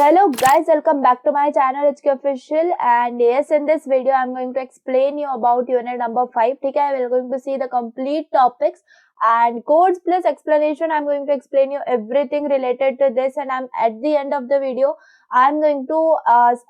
Hello guys, welcome back to my channel HK Official, and yes, in this video I'm going to explain you about unit number 5. ठीक है, we are going to see the complete topics and codes plus explanation. I'm going to explain you everything related to this, and I'm at the end of the video I'm going to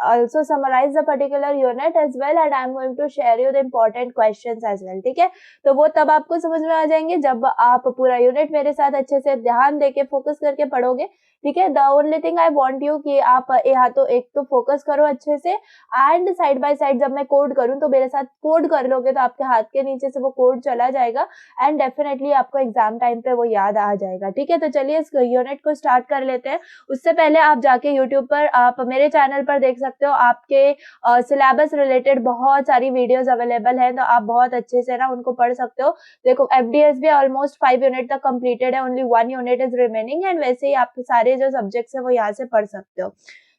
also summarize the particular unit as well, and I'm going to share you the important questions as well. ठीक है, तो वो तब आपको समझ में आ जाएंगे जब आप पूरा यूनिट मेरे साथ अच्छे से ध्यान देके फोकस करके पढ़ोगे. ठीक है, the only thing I want you कि आप यहाँ तो एक तो फोकस करो अच्छे से, एंड साइड बाय साइड जब मैं कोड करूँ तो मेरे साथ कोड कर लोगे तो आपके हाथ के नीचे से वो कोड चला जाएगा एंड डेफिनेटली आपको एग्जाम टाइम पे वो याद आ जाएगा. ठीक है, तो चलिए इस यूनिट को स्टार्ट कर लेते हैं. उससे पहले आप जाके यूट्यूब पर आप मेरे चैनल पर देख सकते हो, आपके सिलेबस रिलेटेड बहुत सारी वीडियोज अवेलेबल है, तो आप बहुत अच्छे से ना उनको पढ़ सकते हो. देखो FDS भी ऑलमोस्ट 5 यूनिट तक कंप्लीटेड है, only 1 unit is remaining, and वैसे ही आप सारे जो सब्जेक्ट्स है वो यहाँ से पढ़ सकते हो.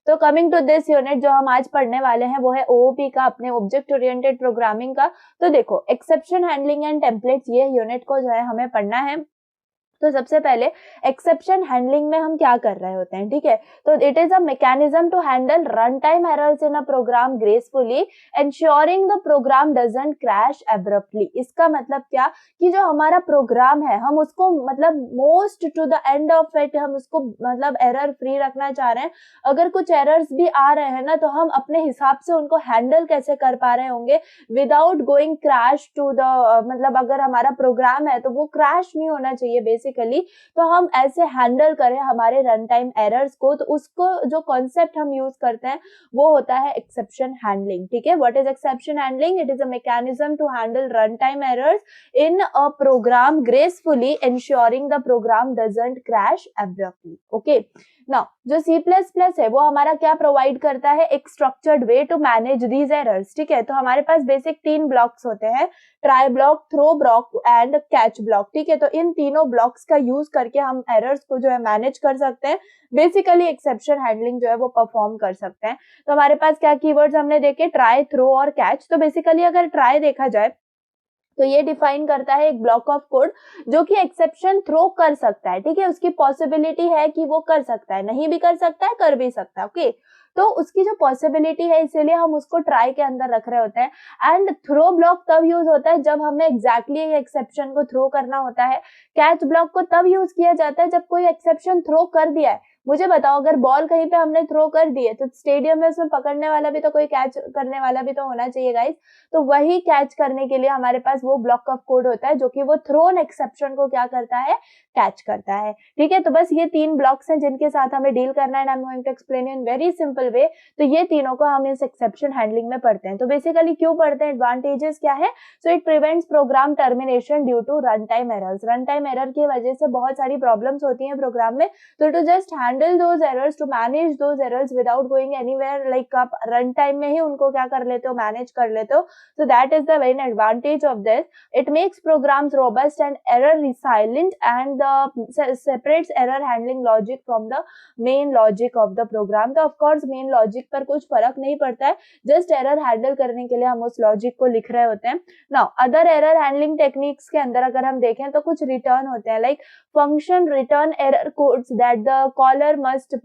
तो कमिंग टू दिस यूनिट जो हम आज पढ़ने वाले हैं वो है OOP का, अपने ऑब्जेक्ट ओरिएंटेड प्रोग्रामिंग का. तो देखो एक्सेप्शन हैंडलिंग एंड टेम्पलेट्स, ये यूनिट को जो है हमें पढ़ना है. तो सबसे पहले एक्सेप्शन हैंडलिंग में हम क्या कर रहे होते हैं. ठीक है, तो it is a mechanism to handle run time errors in a program gracefully ensuring the program doesn't crash abruptly. इसका मतलब क्या कि जो हमारा प्रोग्राम है हम उसको मतलब most to the end of it हम उसको मतलब एरर फ्री रखना चाह रहे हैं. अगर कुछ एरर्स भी आ रहे हैं ना तो हम अपने हिसाब से उनको हैंडल कैसे कर पा रहे होंगे without going crash to the मतलब अगर हमारा प्रोग्राम है तो वो क्रैश नहीं होना चाहिए बेसिकली. तो हम ऐसे हैंडल करें हमारे रन टाइम एरर्स को, तो उसको जो कॉन्सेप्ट हम यूज करते हैं वो होता है एक्सेप्शन हैंडलिंग. ठीक है, what is exception handling? It is a mechanism to handle run time errors in a program gracefully ensuring the program doesn't crash abruptly. Okay, now जो C++ है वो हमारा क्या प्रोवाइड करता है? एक structured way to manage these errors. ठीक है, तो हमारे पास बेसिक 3 ब्लॉक्स होते हैं, try block, throw block and catch block. ठीक है, तो इन तीनों ब्लॉक्स का यूज करके हम एरर्स को जो है मैनेज कर सकते हैं. बेसिकली एक्सेप्शन हैंडलिंग जो है वो परफॉर्म कर सकते हैं. तो हमारे पास क्या कीवर्ड्स हमने देखे? ट्राई, थ्रो और कैच. तो बेसिकली अगर ट्राई देखा जाए तो ये डिफाइन करता है एक ब्लॉक ऑफ कोड जो कि एक्सेप्शन थ्रो कर सकता है. ठीक है, उसकी पॉसिबिलिटी है कि वो कर सकता है, नहीं भी कर सकता है, कर भी सकता है. ओके, तो उसकी जो पॉसिबिलिटी है इसीलिए हम उसको ट्राई के अंदर रख रहे होते हैं. एंड थ्रो ब्लॉक तब यूज होता है जब हमें एग्जैक्टली एक्सेप्शन को थ्रो करना होता है. कैच ब्लॉक को तब यूज किया जाता है जब कोई एक्सेप्शन थ्रो कर दिया है. मुझे बताओ, अगर बॉल कहीं पे हमने थ्रो कर दी है तो स्टेडियम में उसमें पकड़ने वाला भी तो कोई कैच करने वाला भी तो होना चाहिए गाइस. तो वही कैच करने के लिए हमारे पास वो ब्लॉक ऑफ कोड होता है जो कि वो थ्रोन एक्सेप्शन को क्या करता है? कैच करता है. ठीक है, तो बस ये 3 ब्लॉक्स हैं जिनके साथ हमें डील करना है. I am going to explain in very simple way. तो ये तीनों को हम इस एक्सेप्शन हैंडलिंग में पढ़ते हैं. तो बेसिकली क्यों पढ़ते हैं? एडवांटेजेस क्या है? So it prevents program termination due to run time errors. Run time error की वजह से बहुत सारी प्रॉब्लम्स होती हैं प्रोग्राम में. तो to just handle those errors, to manage those errors without going anywhere, like आप रन टाइम में ही उनको क्या कर लेते हो? मैनेज कर लेते हो. So that is the main advantage of this. It makes programs robust and error resilient, and separates error handling logic from the main logic of the program. तो of course main logic पर कुछ फर्क नहीं पड़ता है, just error handle करने के लिए हम उस logic को लिख रहे होते हैं. Now other error handling techniques के अंदर अगर हम देखें तो कुछ return होते हैं, like function return error codes that the caller must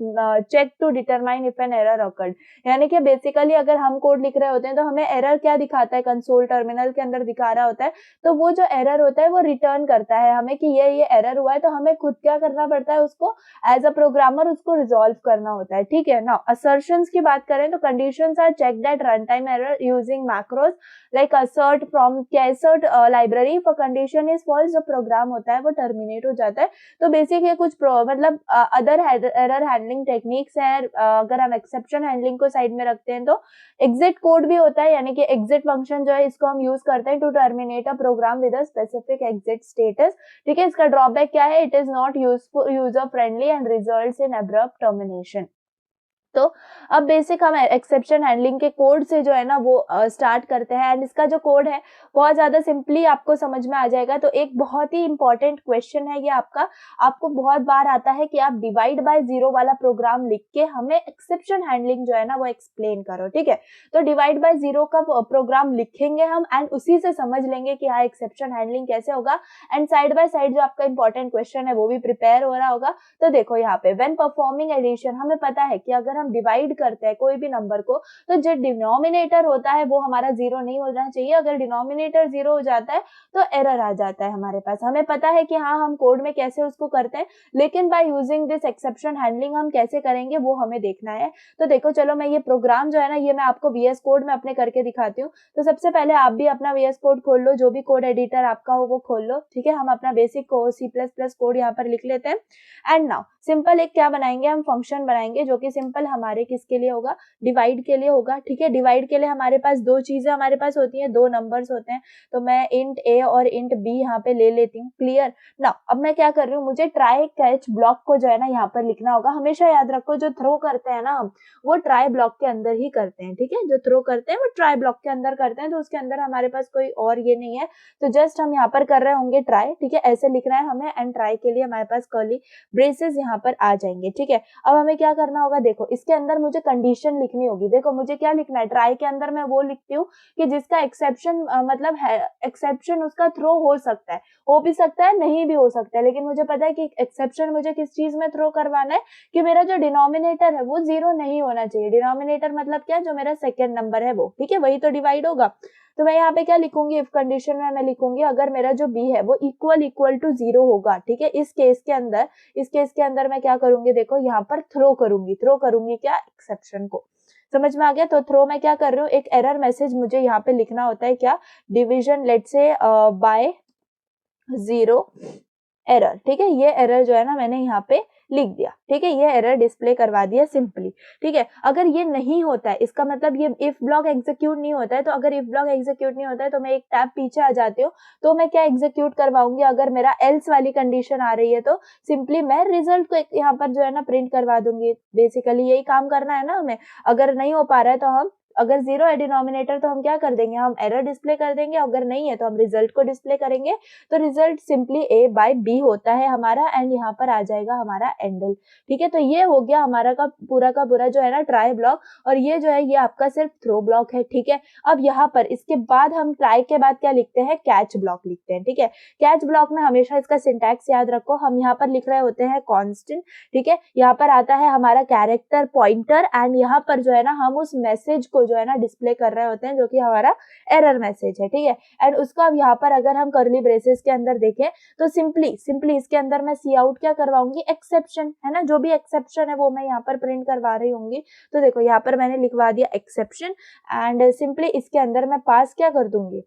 check to determine if an error occurred. यानी कि बेसिकली अगर हम कोड लिख रहे होते हैं तो हमें एरर क्या दिखाता है? कंसोल टर्मिनल के अंदर दिखा रहा होता है. तो वो जो एरर होता है वो रिटर्न करता है हमें कि ये एरर हुआ है, तो हमें खुद क्या करना पड़ता है? उसको एज अ प्रोग्रामर उसको रिजॉल्व करना होता है. ठीक है, नाउ असर्शंस की बात करें तो conditions are checked at run time error using macros like assert from assert library. For condition is false, जो प्रोग्राम होता है वो टर्मिनेट हो जाता है. तो बेसिक ये कुछ मतलब अदर एरर हैंडलिंग टेक्निक्स है. अगर हम एक्सेप्शन हैंडलिंग को साइड में रखते हैं तो एग्जिट कोड भी होता है, यानी कि एग्जिट फंक्शन जो है इसको हम यूज करते हैं to terminate a program with a specific exit status. ठीक है, इसका ड्रॉबैक क्या है? It is not useful, user friendly and results in abrupt termination. तो अब बेसिक हम एक्सेप्शन हैंडलिंग के कोड से जो है ना वो स्टार्ट करते हैं. एंड इसका जो कोड है बहुत ज्यादा सिंपली आपको समझ में आ जाएगा. तो एक बहुत ही इंपॉर्टेंट क्वेश्चन है ये आपको बहुत बार आता है कि आप डिवाइड बाय जीरो वाला प्रोग्राम लिख के हमें एक्सेप्शन हैंडलिंग जो है ना वो एक्सप्लेन करो. ठीक है, तो डिवाइड बाय जीरो का प्रोग्राम लिखेंगे हम एंड उसी से समझ लेंगे कि हाँ एक्सेप्शन हैंडलिंग कैसे होगा. एंड साइड बाय साइड जो आपका इंपॉर्टेंट क्वेश्चन है वो भी प्रिपेयर हो रहा होगा. तो देखो यहाँ पे व्हेन परफॉर्मिंग एडिशन, हमें पता है कि अगर हम हम डिवाइड करते हैं कोई भी नंबर को, तो जो डिनोमिनेटर होता है वो हमारा 0 नहीं होना चाहिए। अगर डिनोमिनेटर 0 हो जाता है तो एरर आ जाता है हमारे पास। हमें पता है कि हाँ हम कोड में कैसे उसको करते हैं, लेकिन by using this exception handling हम कैसे करेंगे वो हमें देखना है। तो देखो चलो मैं ये प्रोग्राम जो है ना ये मैं आपको VS कोड में अपने करके दिखाती हूँ। तो सबसे पहले आप भी अपना VS कोड खोल लो, जो भी कोड एडिटर आपका हो वो खोल लो, ठीक है। हम अपना बेसिक C++ कोड यहाँ पर लिख लेते हैं। एंड नाउ सिंपल एक क्या बनाएंगे, हम फंक्शन बनाएंगे जो कि सिंपल हमारे किसके लिए होगा, डिवाइड के लिए होगा, ठीक है। डिवाइड के लिए हमारे पास दो चीजें हमारे पास होती हैं, दो नंबर्स होते हैं। तो मैं int a और int b यहाँ पे ले लेती हूँ। क्लियर नाउ अब मैं क्या कर रही हूँ, मुझे ट्राई कैच ब्लॉक को जो है ना यहाँ पर लिखना होगा। हमेशा याद रखो जो थ्रो करते हैं ना हम, वो ट्राई ब्लॉक के अंदर ही करते हैं, ठीक है। जो थ्रो करते हैं वो ट्राई ब्लॉक के अंदर करते हैं, तो उसके अंदर हमारे पास कोई और ये नहीं है। तो जस्ट हम यहाँ पर कर रहे होंगे ट्राई, ठीक है, ऐसे लिखना है हमें। एंड ट्राई के लिए हमारे पास कर्ली ब्रेसेस यहाँ पर आ जाएंगे, ठीक है। अब हमें क्या करना होगा, देखो इसके अंदर मुझे कंडीशन लिखनी होगी। देखो मुझे क्या लिखना है, ट्राई के अंदर मैं वो लिखती हूँ कि जिसका एक्सेप्शन मतलब है, एक्सेप्शन उसका थ्रो हो सकता है, हो भी सकता है नहीं भी हो सकता है, लेकिन मुझे पता है कि एक्सेप्शन मुझे किस चीज में थ्रो करवाना है, कि मेरा जो डिनोमिनेटर है वो 0 नहीं होना चाहिए। डिनोमिनेटर मतलब क्या, जो मेरा सेकेंड नंबर है वो, ठीक है, वही तो डिवाइड होगा। तो मैं यहाँ पे क्या लिखूंगी, इफ कंडीशन में मैं लिखूंगी अगर मेरा जो b है वो इक्वल टू 0 होगा, ठीक है। इस केस के अंदर मैं क्या करूंगी, देखो यहाँ पर थ्रो करूंगी क्या, एक्सेप्शन को। समझ में आ गया। तो थ्रो मैं क्या कर रही हूँ, एक एरर मैसेज मुझे यहाँ पे लिखना होता है, क्या, डिविजन लेट से बाय 0 एरर, ठीक है। ये एरर जो है ना मैंने यहाँ पे लिख दिया, ठीक है, ये एरर डिस्प्ले करवा दिया सिंपली, ठीक है। अगर ये नहीं होता है, इसका मतलब ये इफ ब्लॉक एग्जीक्यूट नहीं होता है, तो अगर इफ ब्लॉक एग्जीक्यूट नहीं होता है तो मैं एक टैब पीछे आ जाती हूँ। तो मैं क्या एग्जीक्यूट करवाऊंगी, अगर मेरा एल्स वाली कंडीशन आ रही है तो सिंपली मैं रिजल्ट को यहाँ पर जो है ना प्रिंट करवा दूंगी। बेसिकली यही काम करना है ना हमें। अगर नहीं हो पा रहा है तो हम, अगर 0 है डिनोमिनेटर तो हम क्या कर देंगे, हम एरर डिस्प्ले कर देंगे। अगर नहीं है तो हम रिजल्ट को डिस्प्ले करेंगे। तो result simply a by b होता है हमारा, एंड यहाँ पर आ जाएगा हमारा एंडल, ठीक है। तो ये हो गया हमारा का पूरा जो है ना ट्राई ब्लॉक, और ये जो है ये आपका सिर्फ थ्रो ब्लॉक है, ठीक है। अब यहाँ पर इसके बाद हम ट्राई के बाद क्या लिखते हैं, कैच ब्लॉक लिखते हैं, ठीक है। कैच ब्लॉक में हमेशा इसका सिंटैक्स याद रखो, हम यहाँ पर लिख रहे होते हैं कॉन्स्टेंट, ठीक है। यहाँ पर आता है हमारा कैरेक्टर पॉइंटर, एंड यहाँ पर जो है ना हम उस मैसेज को जो है ना डिस्प्ले कर रहे होते हैं, जो कि हमारा एरर मैसेज है, ठीक है। एंड उसको अब यहाँ पर अगर हम कर्ली ब्रेसेस के अंदर देखें तो सिंपली इसके अंदर मैं सी आउट क्या करवाऊंगी, एक्सेप्शन, है ना। जो भी एक्सेप्शन है वो मैं यहाँ पर प्रिंट करवा रही होंगी। तो देखो यहाँ पर मैंने लिखवा दिया एक्सेप्शन, एंड सिंपली इसके अंदर मैं पास क्या कर दूंगी,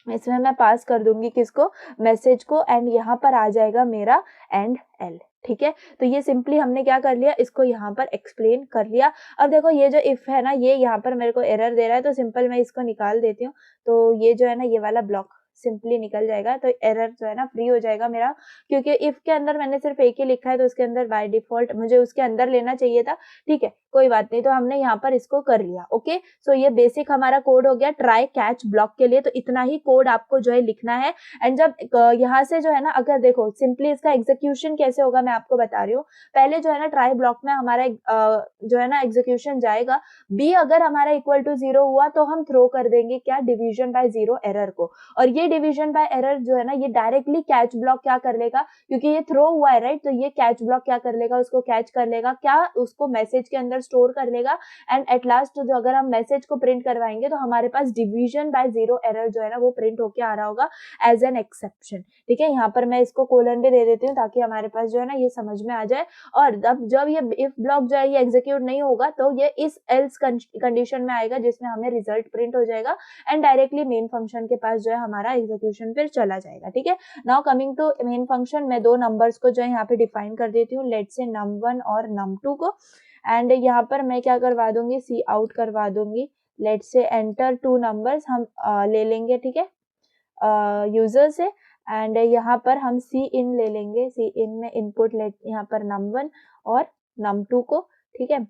इसमें मैं पास कर दूंगी किसको, मैसेज को, एंड यहाँ पर आ जाएगा मेरा एंड एल, ठीक है। तो ये सिंपली हमने क्या कर लिया, इसको यहाँ पर एक्सप्लेन कर लिया। अब देखो ये जो इफ है ना, ये यहाँ पर मेरे को एरर दे रहा है, तो सिंपल मैं इसको निकाल देती हूँ। तो ये जो है ना ये वाला ब्लॉक सिंपली निकल जाएगा, तो एरर जो है ना फ्री हो जाएगा मेरा, क्योंकि इफ के अंदर मैंने सिर्फ एक ही लिखा है, तो उसके अंदर बाय डिफॉल्ट मुझे उसके अंदर लेना चाहिए था, ठीक है, कोई बात नहीं। तो हमने यहाँ पर इसको कर लिया, ओके। सो ये बेसिक हमारा कोड हो गया ट्राई कैच ब्लॉक के लिए। तो इतना ही कोड आपको जो है लिखना है। एंड जब यहाँ से जो है ना, अगर देखो सिंपली इसका एग्जीक्यूशन कैसे होगा मैं आपको बता रही हूँ। पहले जो है ना ट्राई ब्लॉक में हमारा जो है ना एग्जीक्यूशन जाएगा, b अगर हमारा इक्वल टू 0 हुआ तो हम थ्रो कर देंगे क्या, डिवीजन बाय 0 एरर को। और ये डिवीजन बाय एरर जो है ना ये डायरेक्टली कैच ब्लॉक क्या कर लेगा, क्योंकि ये थ्रो हुआ है राइट, तो ये कैच ब्लॉक क्या कर लेगा, उसको कैच कर लेगा, क्या, उसको मैसेज के अंदर स्टोर कर लेगा। एंड एट लास्ट जो अगर हम मैसेज को प्रिंट करवाएंगे तो हमारे पास डिवीजन बाय 0 एरर जो है ना वो प्रिंट होके आ रहा होगा एज एन एक्सेप्शन, ठीक है। यहाँ पर मैं इसको कोलन भी दे देती हूँ ताकि हमारे पास जो है ना ये समझ में आ जाए। और जब ये इफ ब्लॉक जो है ये एग्जीक्यूट नहीं होगा तो ये इस एल्स कंडीशन में आएगा, जिसमें हमें रिजल्ट प्रिंट हो जाएगा, एंड डायरेक्टली मेन फंक्शन के पास जो है हमारा एग्जीक्यूशन फिर चला जाएगा, ठीक है। Now coming to main function, मैं दो नंबर्स को जो है यहाँ पे डिफाइन कर देती हूँ, लेट से num1 और num2 को। एंड यहाँ पर मैं क्या करवा दूंगी, सी आउट करवा दूंगी, लेट से एंटर 2 नंबर्स हम ले लेंगे, ठीक है, यूजर से। एंड यहाँ पर हम सी इन ले लेंगे, सी इन में इनपुट लेट यहाँ पर num1 और num2 को, ठीक है।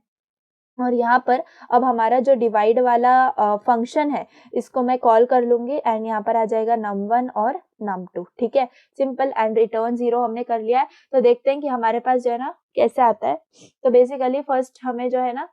और यहाँ पर अब हमारा जो डिवाइड वाला फंक्शन है इसको मैं कॉल कर लूंगी, एंड यहाँ पर आ जाएगा num1 और num2, ठीक है, सिंपल। एंड रिटर्न 0 हमने कर लिया है। तो देखते हैं कि हमारे पास जो है ना कैसे आता है। तो बेसिकली फर्स्ट हमें जो है ना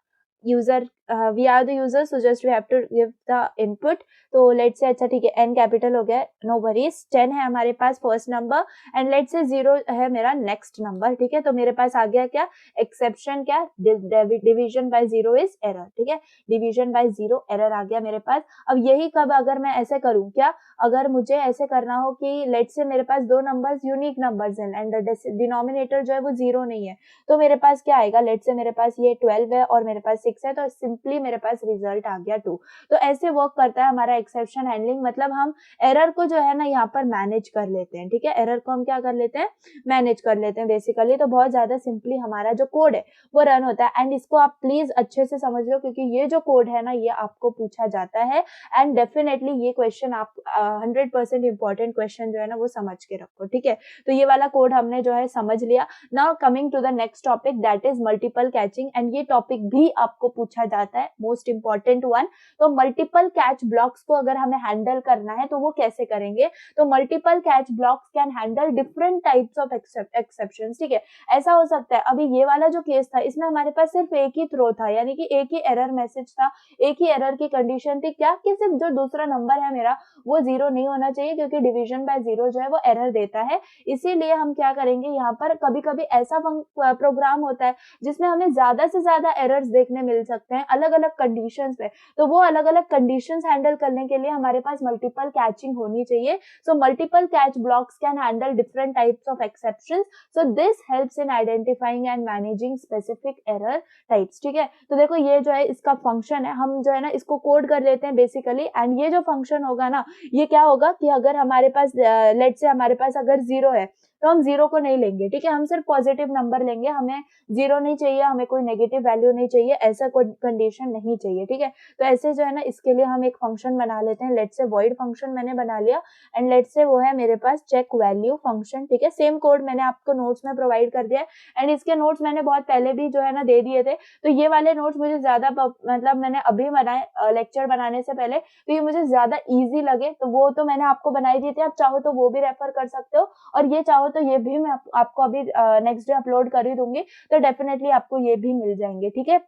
user we are the user, so just we have to give the input. तो लेट्स से अच्छा ठीक है n कैपिटल हो गया, नो वरीज. 10 है हमारे पास first number and let's say 0 है मेरा नेक्स्ट नंबर. ठीक है, तो मेरे पास आ गया क्या एक्सेप्शन, क्या डिवीजन बाय 0 इज एरर. ठीक है, डिवीजन बाय 0 एरर आ गया मेरे पास. अब यही कब अगर मैं ऐसे करूं, क्या अगर मुझे ऐसे करना हो कि लेट्स से मेरे पास दो नंबर्स यूनिक नंबर्स हैं एंड डिनोमिनेटर जो है वो 0 नहीं है, तो मेरे पास क्या आएगा, लेट्स से मेरे पास ये 12 है और मेरे पास 6 है, तो सिंपली मेरे पास रिजल्ट आ गया 2. तो ऐसे वर्क करता है हमारा एक्सेप्शन हैंडलिंग. मतलब हम एरर को जो है ना यहाँ पर मैनेज कर लेते हैं. ठीक है, एरर को हम क्या कर लेते हैं, मैनेज कर लेते हैं बेसिकली. तो बहुत ज्यादा सिंपली हमारा जो कोड है वो रन होता है. एंड इसको आप प्लीज अच्छे से समझ लो, क्योंकि ये जो कोड है ना ये आपको पूछा जाता है एंड डेफिनेटली ये क्वेश्चन आप 100% इंपॉर्टेंट क्वेश्चन जो है ना वो समझ के रखो. ठीक है, तो ये वाला कोड हमने जो है समझ लिया. Now coming to the next topic, that is multiple catching. And ये टॉपिक भी आपको पूछा जाता है, मोस्ट इंपॉर्टेंट वन. तो मल्टीपल कैच ब्लॉक्स को अगर हमें हैंडल करना है तो वो कैसे करेंगे. तो multiple catch blocks can handle different types of exceptions. ठीक है, ऐसा हो सकता है अभी ये वाला जो केस था इसमें हमारे पास सिर्फ एक ही थ्रो था, यानी कि एक ही एरर मैसेज था, एक ही एरर की कंडीशन थी, क्या कि सिर्फ जो दूसरा नंबर है मेरा वो 0 नहीं होना चाहिए, क्योंकि डिवीजन बाय 0 जो है वो एरर देता है. इसीलिए हम क्या करेंगे, यहाँ पर कभी कभी ऐसा प्रोग्राम होता है जिसमें हमें ज्यादा से ज्यादा एरर्स देखने मिल सकते हैं अलग अलग कंडीशंस पे. तो वो अलग अलग कंडीशंस हैंडल करने के लिए हमारे पास मल्टीपल कैचिंग होनी चाहिए. So multiple catch blocks can handle different types of exceptions. So this helps in identifying and managing specific error types. ठीक है, तो देखो ये जो है इसका फंक्शन है, हम जो है ना इसको कोड कर लेते हैं बेसिकली. एंड ये जो फंक्शन होगा ना ये क्या होगा कि अगर हमारे पास लेट्स से हमारे पास अगर 0 है तो हम 0 को नहीं लेंगे. ठीक है, हम सिर्फ पॉजिटिव नंबर लेंगे, हमें 0 नहीं चाहिए, हमें कोई नेगेटिव वैल्यू नहीं चाहिए, ऐसा कोई कंडीशन नहीं चाहिए. ठीक है, तो ऐसे जो है ना इसके लिए हम एक फंक्शन बना लेते हैं. लेट्स से वॉइड फंक्शन मैंने बना लिया एंड लेट्स से वो है मेरे पास चेक वैल्यू फंक्शन. ठीक है, सेम कोड मैंने आपको नोट्स में प्रोवाइड कर दिया है एंड इसके नोट्स मैंने बहुत पहले भी जो है ना दे दिए थे. तो ये वाले नोट्स मुझे ज्यादा मतलब मैंने अभी बनाए लेक्चर बनाने से पहले, तो ये मुझे ज्यादा ईजी लगे तो वो तो मैंने आपको बनाई दी थी. आप चाहो तो वो भी रेफर कर सकते हो और ये चाहो तो ये भी मैं आपको अभी नेक्स्ट डे अपलोड कर ही दूंगी, तो डेफिनेटली आपको ये भी मिल जाएंगे. ठीक है,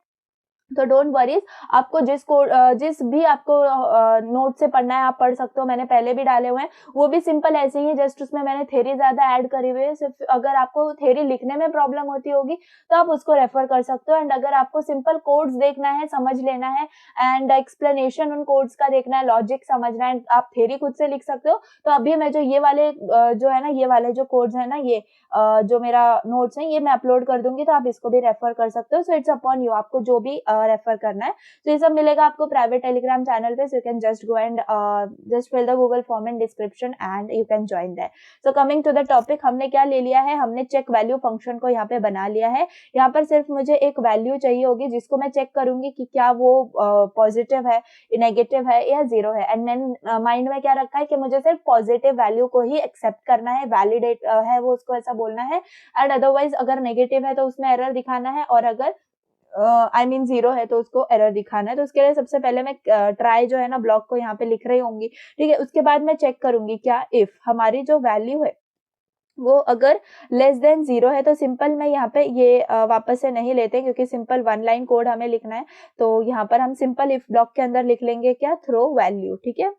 तो डोंट वरीज, आपको जिस भी आपको नोट से पढ़ना है आप पढ़ सकते हो. मैंने पहले भी डाले हुए हैं, वो भी सिंपल ऐसे ही है, जस्ट उसमें मैंने थ्योरी ज्यादा ऐड करी हुई है. सिर्फ अगर आपको थ्योरी लिखने में प्रॉब्लम होती होगी तो आप उसको रेफर कर सकते हो. एंड अगर आपको सिंपल कोड्स देखना है, समझ लेना है एंड एक्सप्लेनेशन उन कोड्स का देखना है, लॉजिक समझना है, आप थ्योरी खुद से लिख सकते हो. तो अभी मैं जो ये वाले जो है ना ये वाले जो कोड्स है ना ये जो मेरा नोट्स है ये मैं अपलोड कर दूंगी, तो आप इसको भी रेफर कर सकते हो. सो इट्स अपॉन यू, आपको जो भी रेफर करना है. तो ये सब मिलेगा आपको प्राइवेट टेलीग्राम चैनल पे. So you can just go and just fill the Google form in description and you can join that. So coming to the topic, हमने क्या ले लिया है, हमने चेक वैल्यू फंक्शन को यहाँ पे बना लिया है. यहाँ पर सिर्फ मुझे एक वैल्यू चाहिए होगी जिसको मैं चेक करूंगी कि क्या वो पॉजिटिव है, नेगेटिव है या 0 है. एंड मैंने माइंड में क्या रखा है कि मुझे सिर्फ पॉजिटिव वैल्यू को ही एक्सेप्ट करना है, वैलिडेट है वो उसको ऐसा बोलना है. एंड अदरवाइज अगर नेगेटिव है तो उसमें एरर दिखाना है, और अगर I mean 0 है तो उसको एरर दिखाना है. तो उसके लिए सबसे पहले मैं ट्राई जो है ना ब्लॉक को यहाँ पे लिख रही होंगी. ठीक है, उसके बाद मैं चेक करूंगी क्या इफ हमारी जो वैल्यू है वो अगर लेस देन 0 है, तो सिंपल मैं यहाँ पे ये वापस से नहीं लेते क्योंकि सिंपल 1 लाइन कोड हमें लिखना है. तो यहाँ पर हम सिंपल इफ ब्लॉक के अंदर लिख लेंगे क्या, थ्रो वैल्यू. ठीक है,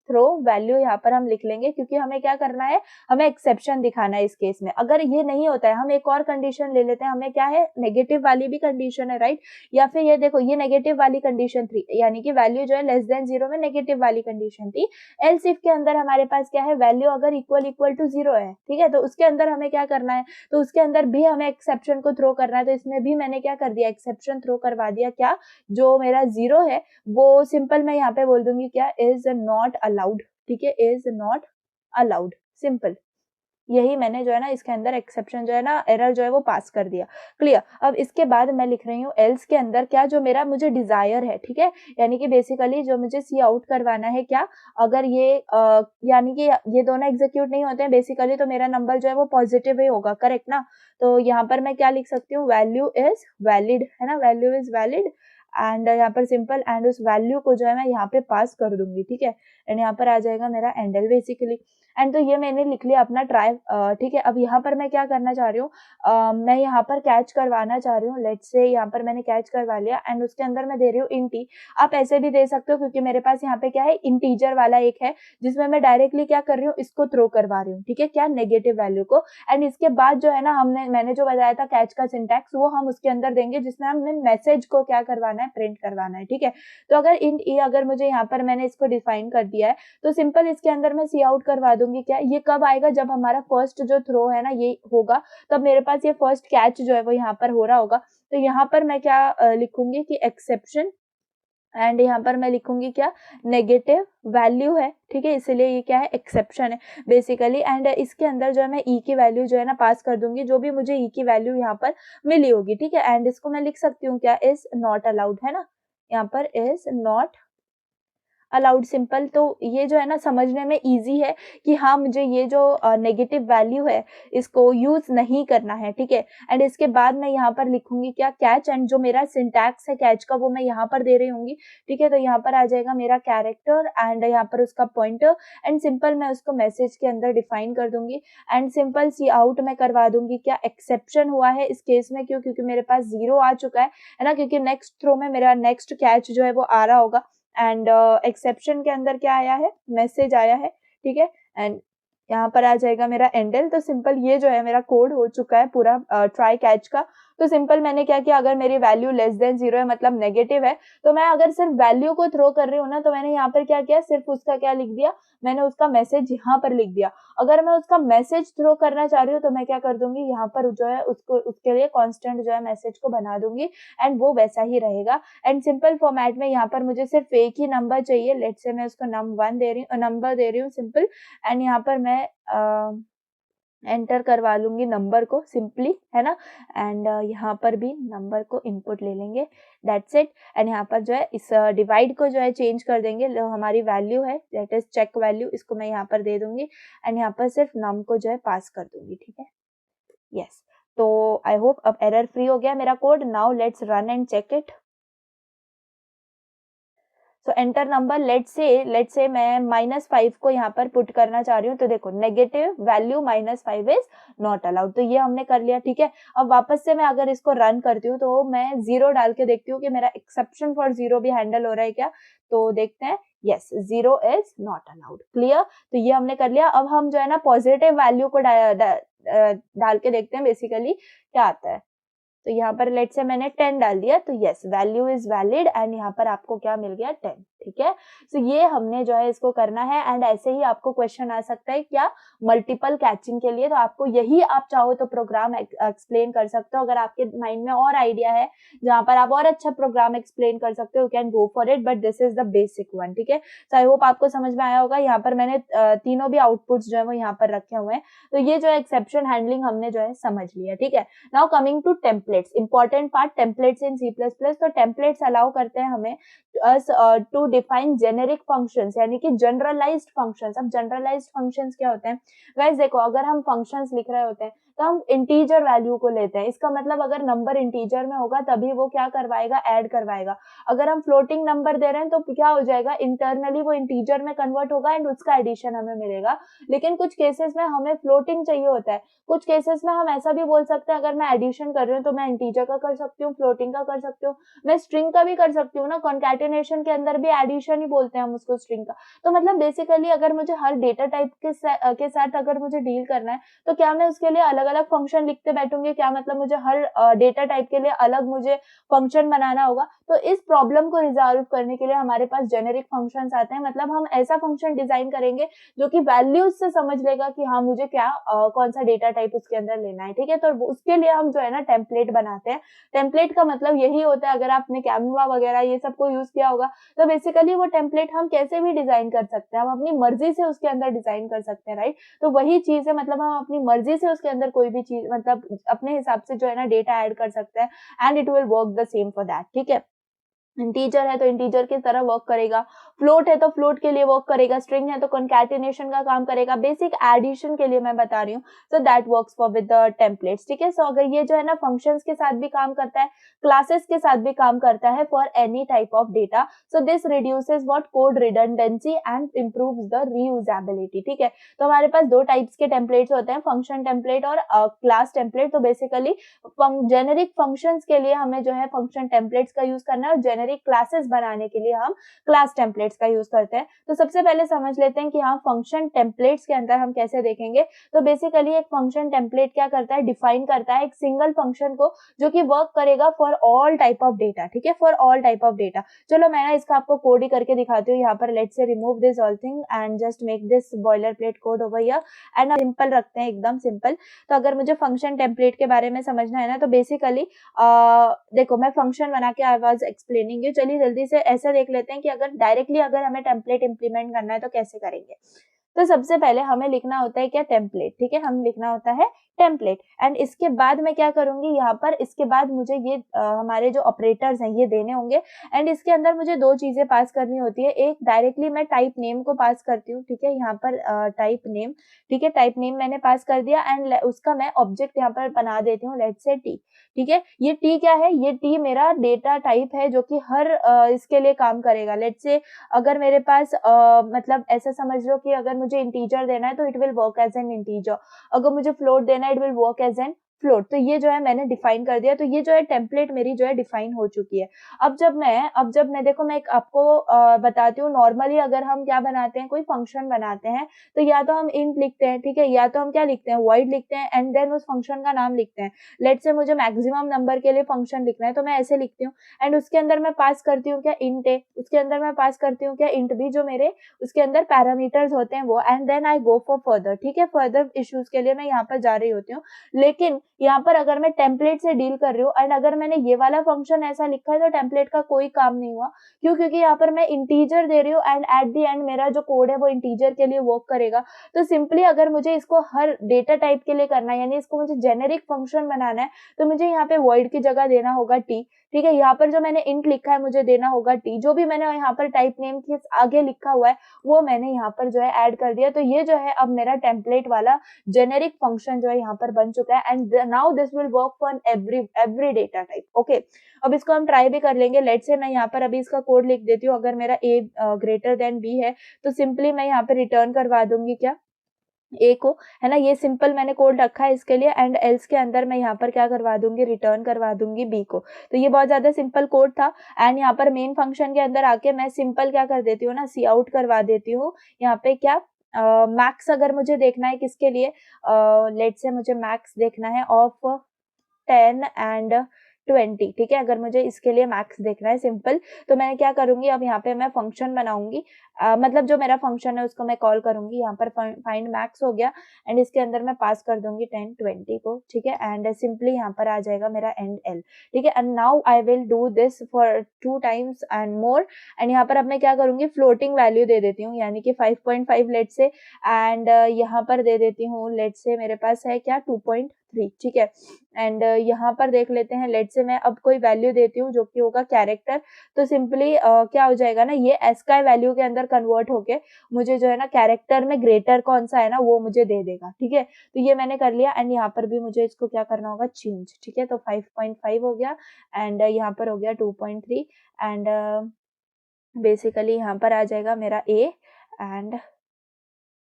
थ्रो वैल्यू यहाँ पर हम लिख लेंगे क्योंकि हमें क्या करना है, हमें एक्सेप्शन दिखाना है इस केस में. अगर ये नहीं होता है हम एक और कंडीशन ले लेते हैं, हमें क्या है, नेगेटिव वाली भी कंडीशन है राइट, या फिर ये देखो ये नेगेटिव वाली कंडीशन थी, यानी कि वैल्यू जो है लेस देन 0 में नेगेटिव वाली कंडीशन थी. एल्स इफ के अंदर हमारे पास क्या है, वैल्यू अगर इक्वल टू 0 है. ठीक है, तो उसके अंदर हमें क्या करना है, तो उसके अंदर भी हमें एक्सेप्शन को थ्रो करना है. तो इसमें भी मैंने क्या कर दिया, एक्सेप्शन थ्रो करवा दिया. क्या, जो मेरा 0 है वो सिंपल मैं यहाँ पे बोल दूंगी क्या, इज नॉट अलाउड. ठीक है, इज नॉट अलाउड, सिंपल. यही मैंने जो है ना इसके अंदर एक्सेप्शन जो है ना एरर जो है वो पास कर दिया. क्लियर. अब इसके बाद मैं लिख रही हूँ एल्स के अंदर क्या, जो मेरा मुझे डिजायर है. ठीक है, यानी कि बेसिकली जो मुझे सी आउट करवाना है क्या, अगर ये यानी कि ये दोनों एग्जीक्यूट नहीं होते हैं बेसिकली, तो मेरा नंबर जो है वो पॉजिटिव ही होगा, करेक्ट ना. तो यहाँ पर मैं क्या लिख सकती हूँ, वैल्यू इज वैलिड, है ना, वैल्यू इज वैलिड एंड यहाँ पर सिंपल एंड उस वैल्यू को जो है मैं यहाँ पे पास कर दूंगी, ठीक है। एंड यहाँ पर आ जाएगा मेरा एंडल बेसिकली। एंड तो ये मैंने लिख लिया अपना ट्राई, ठीक है। अब यहाँ पर मैं क्या करना चाह रही हूँ, मैं यहाँ पर कैच करवाना चाह रही हूँ। लेट्स से यहाँ पर मैंने कैच करवा लिया एंड उसके अंदर मैं दे रही हूँ इंट ई। आप ऐसे भी दे सकते हो क्योंकि मेरे पास यहाँ पे क्या है, इंटीजर वाला एक है जिसमें मैं डायरेक्टली क्या कर रही हूँ, इसको थ्रो करवा रही हूँ, ठीक है, क्या, नेगेटिव वैल्यू को। एंड इसके बाद जो है ना, मैंने जो बताया था कैच का सिंटैक्स, वो हम उसके अंदर देंगे जिसमें हमें मैसेज को क्या करवाना है, प्रिंट करवाना है, ठीक है। तो अगर इंट ई अगर मुझे यहाँ पर मैंने इसको डिफाइन कर दिया है तो सिंपल इसके अंदर मैं सी आउट करवा दूंगी। क्या, ये कब आएगा, जब हमारा फर्स्ट जो थ्रो है ना ये होगा, तब मेरे पास ये फर्स्ट कैच जो है वो यहाँ पर हो रहा होगा। तो यहाँ पर मैं क्या लिखूंगी कि एक्सेप्शन, एंड यहाँ पर मैं लिखूंगी क्या, नेगेटिव वैल्यू है, ठीक है, इसलिए ये क्या है, एक्सेप्शन है बेसिकली। एंड इसके अंदर जो है मैं ई की वैल्यू जो है ना पास कर दूंगी, जो भी मुझे ई की वैल्यू यहाँ पर मिली होगी, ठीक है। एंड इसको मैं लिख सकती हूँ क्या, इज नॉट अलाउड, है ना, यहाँ पर इज नॉट अलाउड, सिंपल। तो ये जो है ना समझने में इजी है कि हाँ मुझे ये जो नेगेटिव वैल्यू है इसको यूज नहीं करना है, ठीक है। एंड इसके बाद मैं यहाँ पर लिखूंगी क्या, कैच, एंड जो मेरा सिंटैक्स है कैच का वो मैं यहाँ पर दे रही हूँ, ठीक है। तो यहाँ पर आ जाएगा मेरा कैरेक्टर एंड यहाँ पर उसका पॉइंटर, एंड सिंपल मैं उसको मैसेज के अंदर डिफाइन कर दूंगी। एंड सिंपल सी आउट मैं करवा दूंगी क्या, एक्सेप्शन हुआ है इस केस में, क्यों, क्योंकि मेरे पास 0 आ चुका है ना, क्योंकि नेक्स्ट थ्रो में मेरा नेक्स्ट कैच जो है वो आ रहा होगा। एंड एक्सेप्शन के अंदर क्या आया है, मैसेज आया है, ठीक है। एंड यहाँ पर आ जाएगा मेरा एंडल। तो सिंपल ये जो है मेरा कोड हो चुका है पूरा ट्राई कैच का। तो सिंपल मैंने क्या किया, अगर मेरी वैल्यू लेस देन 0 है मतलब नेगेटिव है, तो मैं अगर सिर्फ वैल्यू को थ्रो कर रही हूँ ना, तो मैंने यहाँ पर क्या किया, सिर्फ उसका क्या लिख दिया, मैंने उसका मैसेज यहाँ पर लिख दिया। अगर मैं उसका मैसेज थ्रो करना चाह रही हूँ तो मैं क्या कर दूंगी, यहाँ पर जो है उसको उसके लिए कांस्टेंट जो है मैसेज को बना दूंगी एंड वो वैसा ही रहेगा। एंड सिंपल फॉर्मेट में यहाँ पर मुझे सिर्फ एक ही नंबर चाहिए, लेट्स से मैं उसको नंबर दे रही हूँ सिंपल। एंड यहाँ पर मैं एंटर करवा लूंगी नंबर को सिंपली, है ना। एंड यहाँ पर भी नंबर को इनपुट ले लेंगे, दैट्स इट। एंड यहाँ पर जो है इस डिवाइड को जो है चेंज कर देंगे, जो हमारी वैल्यू है दैट इज चेक वैल्यू, इसको मैं यहाँ पर दे दूंगी एंड यहाँ पर सिर्फ नम को जो है पास कर दूंगी, ठीक है, यस। तो आई होप अब एरर फ्री हो गया मेरा code. Now let's run and check it. So enter number, let's say मैं -5 को यहाँ पर पुट करना चाह रही हूँ। तो देखो negative value -5 is not allowed, तो ये हमने कर लिया, ठीक है। अब वापस से मैं अगर इसको रन करती हूँ तो मैं 0 डाल के देखती हूँ कि मेरा एक्सेप्शन फॉर 0 भी हैंडल हो रहा है क्या। तो देखते हैं, yes, 0 is not allowed, clear. तो ये हमने कर लिया। अब हम जो है ना पॉजिटिव वैल्यू को डाल के देखते हैं बेसिकली क्या आता है। तो यहाँ पर लेट से मैंने 10 डाल दिया, तो yes, value is valid and यहाँ पर आपको क्या मिल गया, 10, ठीक है। सो ये हमने जो है इसको करना है। एंड ऐसे ही आपको क्वेश्चन आ सकता है क्या, मल्टीपल कैचिंग के लिए। तो आपको यही आप चाहो तो प्रोग्राम एक्सप्लेन कर सकते हो। अगर आपके माइंड में और आइडिया है जहां पर आप और अच्छा प्रोग्राम एक्सप्लेन कर सकते हो, you can go for it, but this is the basic one, ठीक है। सो आई होप आपको समझ में आया होगा। यहाँ पर मैंने तीनों भी आउटपुट्स जो है वो यहाँ पर रखे हुए हैं। तो ये जो एक्सेप्शन हैंडलिंग हमने जो है समझ लिया, ठीक है। Now coming to templates, important part, templates in C++। तो टेम्पलेट्स अलाउ करते हैं हमें टू डिफाइन जेनेरिक फंक्शंस, यानी कि जनरलाइज्ड फंक्शंस। अब जनरलाइज्ड फंक्शंस क्या होते हैं गाइस, देखो अगर हम फंक्शंस लिख रहे होते हैं तो हम इंटीजर वैल्यू को लेते हैं। इसका मतलब अगर नंबर इंटीजर में होगा तभी वो क्या करवाएगा, ऐड करवाएगा। अगर हम फ्लोटिंग नंबर दे रहे हैं तो क्या हो जाएगा, इंटरनली वो इंटीजर में कन्वर्ट होगा एंड उसका एडिशन हमें मिलेगा। लेकिन कुछ केसेस में हमें फ्लोटिंग चाहिए होता है। कुछ केसेस में हम ऐसा भी बोल सकते हैं, अगर मैं एडिशन कर रही हूँ तो मैं इंटीजर का कर सकती हूँ, फ्लोटिंग का कर सकती हूँ, मैं स्ट्रिंग का भी कर सकती हूँ ना। कॉन्कैटिनेशन के अंदर भी एडिशन ही बोलते हैं हम उसको, स्ट्रिंग का। तो मतलब बेसिकली अगर मुझे हर डेटा टाइप के साथ अगर मुझे डील करना है तो क्या मैं उसके लिए अलग अलग फंक्शन लिखते बैठूंगी, क्या मतलब मुझे हर डेटा टाइप के लिए अलग मुझे फंक्शन बनाना होगा। तो इस प्रॉब्लम को रिजॉल्व करने के लिए हमारे पास जेनेरिक फंक्शंस आते हैं। मतलब हम ऐसा फंक्शन डिजाइन करेंगे जो कि वैल्यूज से समझ लेगा कि हाँ मुझे क्या कौन सा डेटा टाइप उसके अंदर लेना है, ठीक है। तो उसके लिए हम जो है ना टेम्पलेट बनाते हैं। टेम्पलेट का मतलब यही होता है, अगर आपने कैनवा वगैरह ये सब को यूज किया होगा तो बेसिकली वो टेम्पलेट हम कैसे भी डिजाइन कर सकते हैं, हम अपनी मर्जी से उसके अंदर डिजाइन कर सकते हैं, राइट। तो वही चीज है, मतलब हम अपनी मर्जी से उसके अंदर कोई भी चीज मतलब अपने हिसाब से जो है ना डेटा ऐड कर सकते हैं and it will work the same for that, ठीक है। इंटीजर है तो इंटीजर की तरह वर्क करेगा, फ्लोट है तो फ्लोट के लिए वर्क करेगा, स्ट्रिंग है तो कॉन्कैटिनेशन का काम करेगा, बेसिक एडिशन के लिए मैं बता रही हूँ, so that works for with the templates, ठीक है। सो अगर ये जो है ना फंक्शंस के साथ भी काम करता है, क्लासेस के साथ भी काम करता है for any type of data, so this reduces what code redundancy and improves the reusability, ठीक है। तो हमारे पास दो टाइप्स के टेम्पलेट्स होते हैं, फंक्शन टेम्पलेट और क्लास टेम्पलेट। तो बेसिकली जेनेरिक फंक्शंस के लिए हमें जो है फंक्शन टेम्पलेट्स का यूज करना है और जेनेरिक क्लासेस बनाने के लिए हम क्लास टेम्पलेट्स का यूज करते हैं। तो सबसे पहले समझ लेते हैं कि हाँ फंक्शन टेम्पलेट्स के अंदर हम कैसे देखेंगे। तो बेसिकली एक फंक्शन टेम्पलेट क्या करता है, डिफाइन करता है एक सिंगल फंक्शन को जो कि वर्क करेगा for all type of data, ठीक है, for all type of data. चलो मैं ना इसका आपको कोड ही करके दिखाती हूँ। यहाँ पर let's say remove this all thing and just make this boiler plate code over here and simple रखते हैं, एकदम सिंपल। तो अगर मुझे फंक्शन टेम्पलेट के बारे में समझना है ना, तो बेसिकली देखो मैं फंक्शन बना के आई वाज एक्सप्लेनिंग यू। चलिए जल्दी से ऐसा देख लेते हैं कि अगर डायरेक्टली अगर हमें टेम्पलेट इंप्लीमेंट करना है तो कैसे करेंगे। तो सबसे पहले हमें लिखना होता है क्या, टेम्पलेट, ठीक है, हम लिखना होता है टेम्पलेट। एंड इसके बाद मैं क्या करूंगी, यहाँ पर इसके बाद मुझे ये हमारे जो ऑपरेटर्स हैं ये देने होंगे। एंड इसके अंदर मुझे दो चीजें पास करनी होती है, एक डायरेक्टली मैं टाइप नेम को पास करती हूँ, ठीक है, यहाँ पर टाइप नेम, ठीक है, टाइप नेम मैंने पास कर दिया एंड उसका मैं ऑब्जेक्ट यहाँ पर बना देती हूँ, लेट्स से टी, ठीक है। ये टी क्या है, ये टी मेरा डेटा टाइप है जो कि हर इसके लिए काम करेगा। लेट्स से अगर मेरे पास मतलब ऐसा समझ लो कि अगर मुझे इंटीजर देना है तो it will work as an integer, अगर मुझे फ्लोट देना है it will work as an float. तो ये जो है मैंने डिफाइन कर दिया, तो ये जो है टेम्पलेट मेरी जो है डिफाइन हो चुकी है। अब जब मैं देखो मैं आपको बताती हूँ, नॉर्मली अगर हम क्या बनाते हैं, कोई फंक्शन बनाते हैं तो या तो हम इंट लिखते हैं, ठीक है, या तो हम क्या लिखते हैं, वॉइड लिखते हैं एंड देन उस फंक्शन का नाम लिखते हैं। लेट्स से मुझे मैक्सिमम नंबर के लिए फंक्शन लिखना है तो मैं ऐसे लिखती हूँ एंड उसके अंदर मैं पास करती हूँ क्या, इंट है, उसके अंदर मैं पास करती हूँ क्या, इंट भी, जो मेरे उसके अंदर पैरामीटर्स होते हैं वो, and then I go for further, ठीक है, फर्दर इश्यूज के लिए मैं यहाँ पर जा रही होती हूँ। लेकिन यहाँ पर अगर मैं टेम्पलेट से डील कर रही हूँ एंड अगर मैंने ये वाला फंक्शन ऐसा लिखा है तो टेम्पलेट का कोई काम नहीं हुआ। क्यों? क्योंकि यहाँ पर मैं इंटीजर दे रही हूँ एंड एट द एंड मेरा जो कोड है वो इंटीजर के लिए वर्क करेगा। तो सिंपली अगर मुझे इसको हर डेटा टाइप के लिए करना है, यानी इसको मुझे जेनेरिक फंक्शन बनाना है, तो मुझे यहाँ पे वॉइड की जगह देना होगा टी, ठीक है। यहाँ पर जो मैंने इंट लिखा है मुझे देना होगा टी, जो भी मैंने यहाँ पर टाइप नेम के आगे लिखा हुआ है वो मैंने यहाँ पर जो है ऐड कर दिया। तो ये जो है अब मेरा टेम्पलेट वाला जेनेरिक फंक्शन जो है यहाँ पर बन चुका है and now this will work for every data type, okay. अब इसको हम ट्राई भी कर लेंगे। लेट्स से मैं यहाँ पर अभी इसका कोड लिख देती हूँ, अगर मेरा a ग्रेटर देन b है तो सिंपली मैं यहाँ पर रिटर्न करवा दूंगी क्या, ए को, है ना, ये सिंपल मैंने कोड रखा है इसके लिए एंड एल्स के अंदर मैं यहाँ पर क्या करवा दूंगी, रिटर्न करवा दूंगी बी को। तो ये बहुत ज्यादा सिंपल कोड था एंड यहाँ पर मेन फंक्शन के अंदर आके मैं सिंपल क्या कर देती हूँ ना, सी आउट करवा देती हूँ। यहाँ पे क्या मैक्स अगर मुझे देखना है किसके लिए, लेट्स से मुझे मैक्स देखना है ऑफ 10 एंड 20, ठीक है, अगर मुझे इसके लिए मैक्स देखना है सिंपल, तो मैं क्या करूंगी, अब यहाँ पे मैं फंक्शन बनाऊंगी, मतलब जो मेरा फंक्शन है उसको मैं कॉल करूंगी। यहाँ पर फाइंड मैक्स हो गया एंड इसके अंदर मैं पास कर दूंगी 10 20 को, ठीक है, एंड सिंपली यहाँ पर आ जाएगा मेरा एंड एल, ठीक है। And now I will do this for 2 times and more and यहाँ पर अब मैं क्या करूंगी, फ्लोटिंग वैल्यू दे देती हूँ, यानी कि 5.5 लेट से, एंड यहाँ पर दे देती हूँ, लेट से मेरे पास है क्या 2.3, ठीक है। एंड यहाँ पर देख लेते हैं, लेट से मैं अब कोई वैल्यू देती हूँ जो कि होगा कैरेक्टर, तो सिंपली क्या हो जाएगा ना, ये एस्काई वैल्यू के अंदर कन्वर्ट होके मुझे जो है ना कैरेक्टर में ग्रेटर कौन सा है ना वो मुझे दे देगा, ठीक है। तो ये मैंने कर लिया एंड यहाँ पर भी मुझे इसको क्या करना होगा, चेंज, ठीक है। तो 5.5 हो गया एंड यहाँ पर हो गया 2.3 एंड बेसिकली यहाँ पर आ जाएगा मेरा ए एंड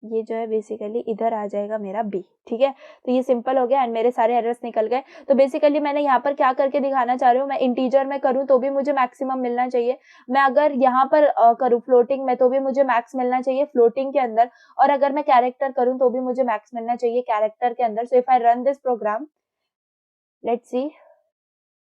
ये जो है बेसिकली इधर आ जाएगा मेरा बी, ठीक है। तो ये सिंपल हो गया एंड मेरे सारे एरर्स निकल गए। तो बेसिकली मैंने यहाँ पर क्या करके दिखाना चाह रही हूँ, मैं इंटीजर में करूँ तो भी मुझे मैक्सिमम मिलना चाहिए, मैं अगर यहाँ पर करूँ फ्लोटिंग में तो भी मुझे मैक्स मिलना चाहिए फ्लोटिंग के अंदर, और अगर मैं कैरेक्टर करूँ तो भी मुझे मैक्स मिलना चाहिए कैरेक्टर के अंदर। So if I run this program, let's see,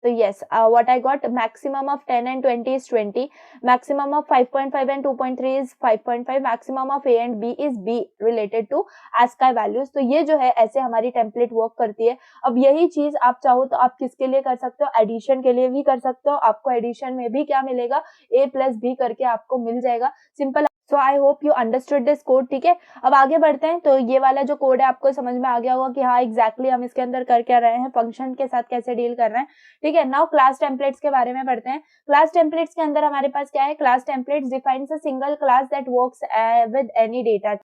so yes, what I got, maximum of 10 and 20 is 20, maximum of 5.5 and 2.3 is 5.5, maximum of a and b is b related to ASCII values। तो ये जो है ऐसे हमारी template work करती है। अब यही चीज आप चाहो तो आप किसके लिए कर सकते हो, एडिशन के लिए भी कर सकते हो। आपको एडिशन में भी क्या मिलेगा, a प्लस b करके आपको मिल जाएगा। Simple so I hope you understood this code, ठीक है। अब आगे बढ़ते हैं। तो ये वाला जो कोड है आपको समझ में आ गया होगा कि हाँ एग्जैक्टली हम इसके अंदर कर क्या रहे हैं, फंक्शन के साथ कैसे डील कर रहे हैं, ठीक है। नाउ क्लास टेम्पलेट्स के बारे में पढ़ते हैं। क्लास टेम्पलेट्स के अंदर हमारे पास क्या है, class templates defines a single class that works with any data.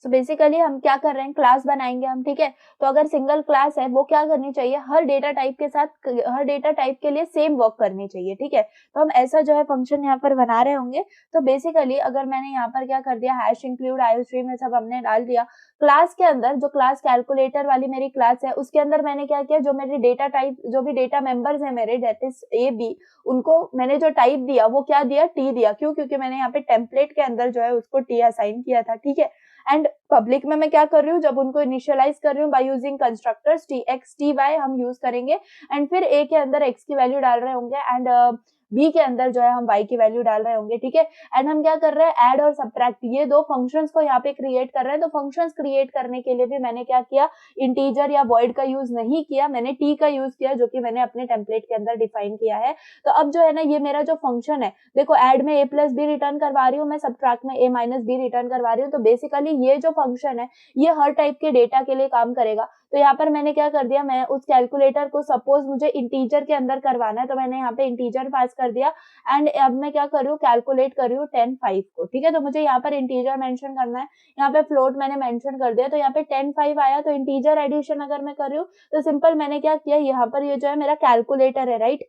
So basically हम क्या कर रहे हैं, क्लास बनाएंगे हम, ठीक है। तो अगर सिंगल क्लास है वो क्या करनी चाहिए, हर डेटा टाइप के साथ, हर डेटा टाइप के लिए सेम वर्क करनी चाहिए, ठीक है। तो हम ऐसा जो है फंक्शन यहाँ पर बना रहे होंगे। तो बेसिकली अगर मैंने यहाँ पर क्या कर दिया, हैश इंक्लूड आईओस्ट्रीम, सब हमने डाल दिया। क्लास के अंदर जो क्लास कैलकुलेटर वाली मेरी क्लास है उसके अंदर मैंने क्या किया, जो मेरे डेटा टाइप, जो भी डेटा मेंबर्स है मेरे, दैट इज ए बी, उनको मैंने जो टाइप दिया वो क्या दिया, टी दिया। क्यों? क्योंकि मैंने यहाँ पे टेम्पलेट के अंदर जो है उसको टी असाइन किया था, ठीक है। एंड पब्लिक में मैं क्या कर रही हूँ, जब उनको इनिशियलाइज कर रही हूँ by using constructors T X T Y हम यूज करेंगे। एंड फिर ए के अंदर एक्स की वैल्यू डाल रहे होंगे एंड बी के अंदर जो है हम y की वैल्यू डाल रहे होंगे, ठीक है। एंड हम क्या कर रहे हैं, ऐड और सब्ट्रैक्ट, ये दो फंक्शंस को यहाँ पे क्रिएट कर रहे हैं। तो फंक्शंस क्रिएट करने के लिए भी मैंने क्या किया, इंटीजर या वॉइड का यूज नहीं किया, मैंने t का यूज किया, जो कि मैंने अपने टेम्पलेट के अंदर डिफाइन किया है। तो अब जो है ना, ये मेरा जो फंक्शन है, देखो ऐड में a प्लस बी रिटर्न करवा रही हूँ मैं, सब्ट्रैक्ट में a माइनस बी रिटर्न करवा रही हूँ। तो बेसिकली ये जो फंक्शन है ये हर टाइप के डेटा के लिए काम करेगा। तो यहाँ पर मैंने क्या कर दिया, मैं उस कैलकुलेटर को, सपोज मुझे इंटीजर के अंदर करवाना है तो मैंने यहाँ पे इंटीजर पास कर दिया। एंड अब मैं क्या कर रही हूँ, कैलकुलेट कर रही हूँ 10 5 को, ठीक है। तो मुझे यहाँ पर इंटीजर मेंशन करना है, यहाँ पे फ्लोट मैंने मेंशन कर दिया। तो यहाँ पे 10 5 आया, तो इंटीजर एडिशन अगर मैं कर रही हूँ तो सिंपल मैंने क्या किया, यहाँ पर ये जो है मेरा कैलकुलेटर है, राइट।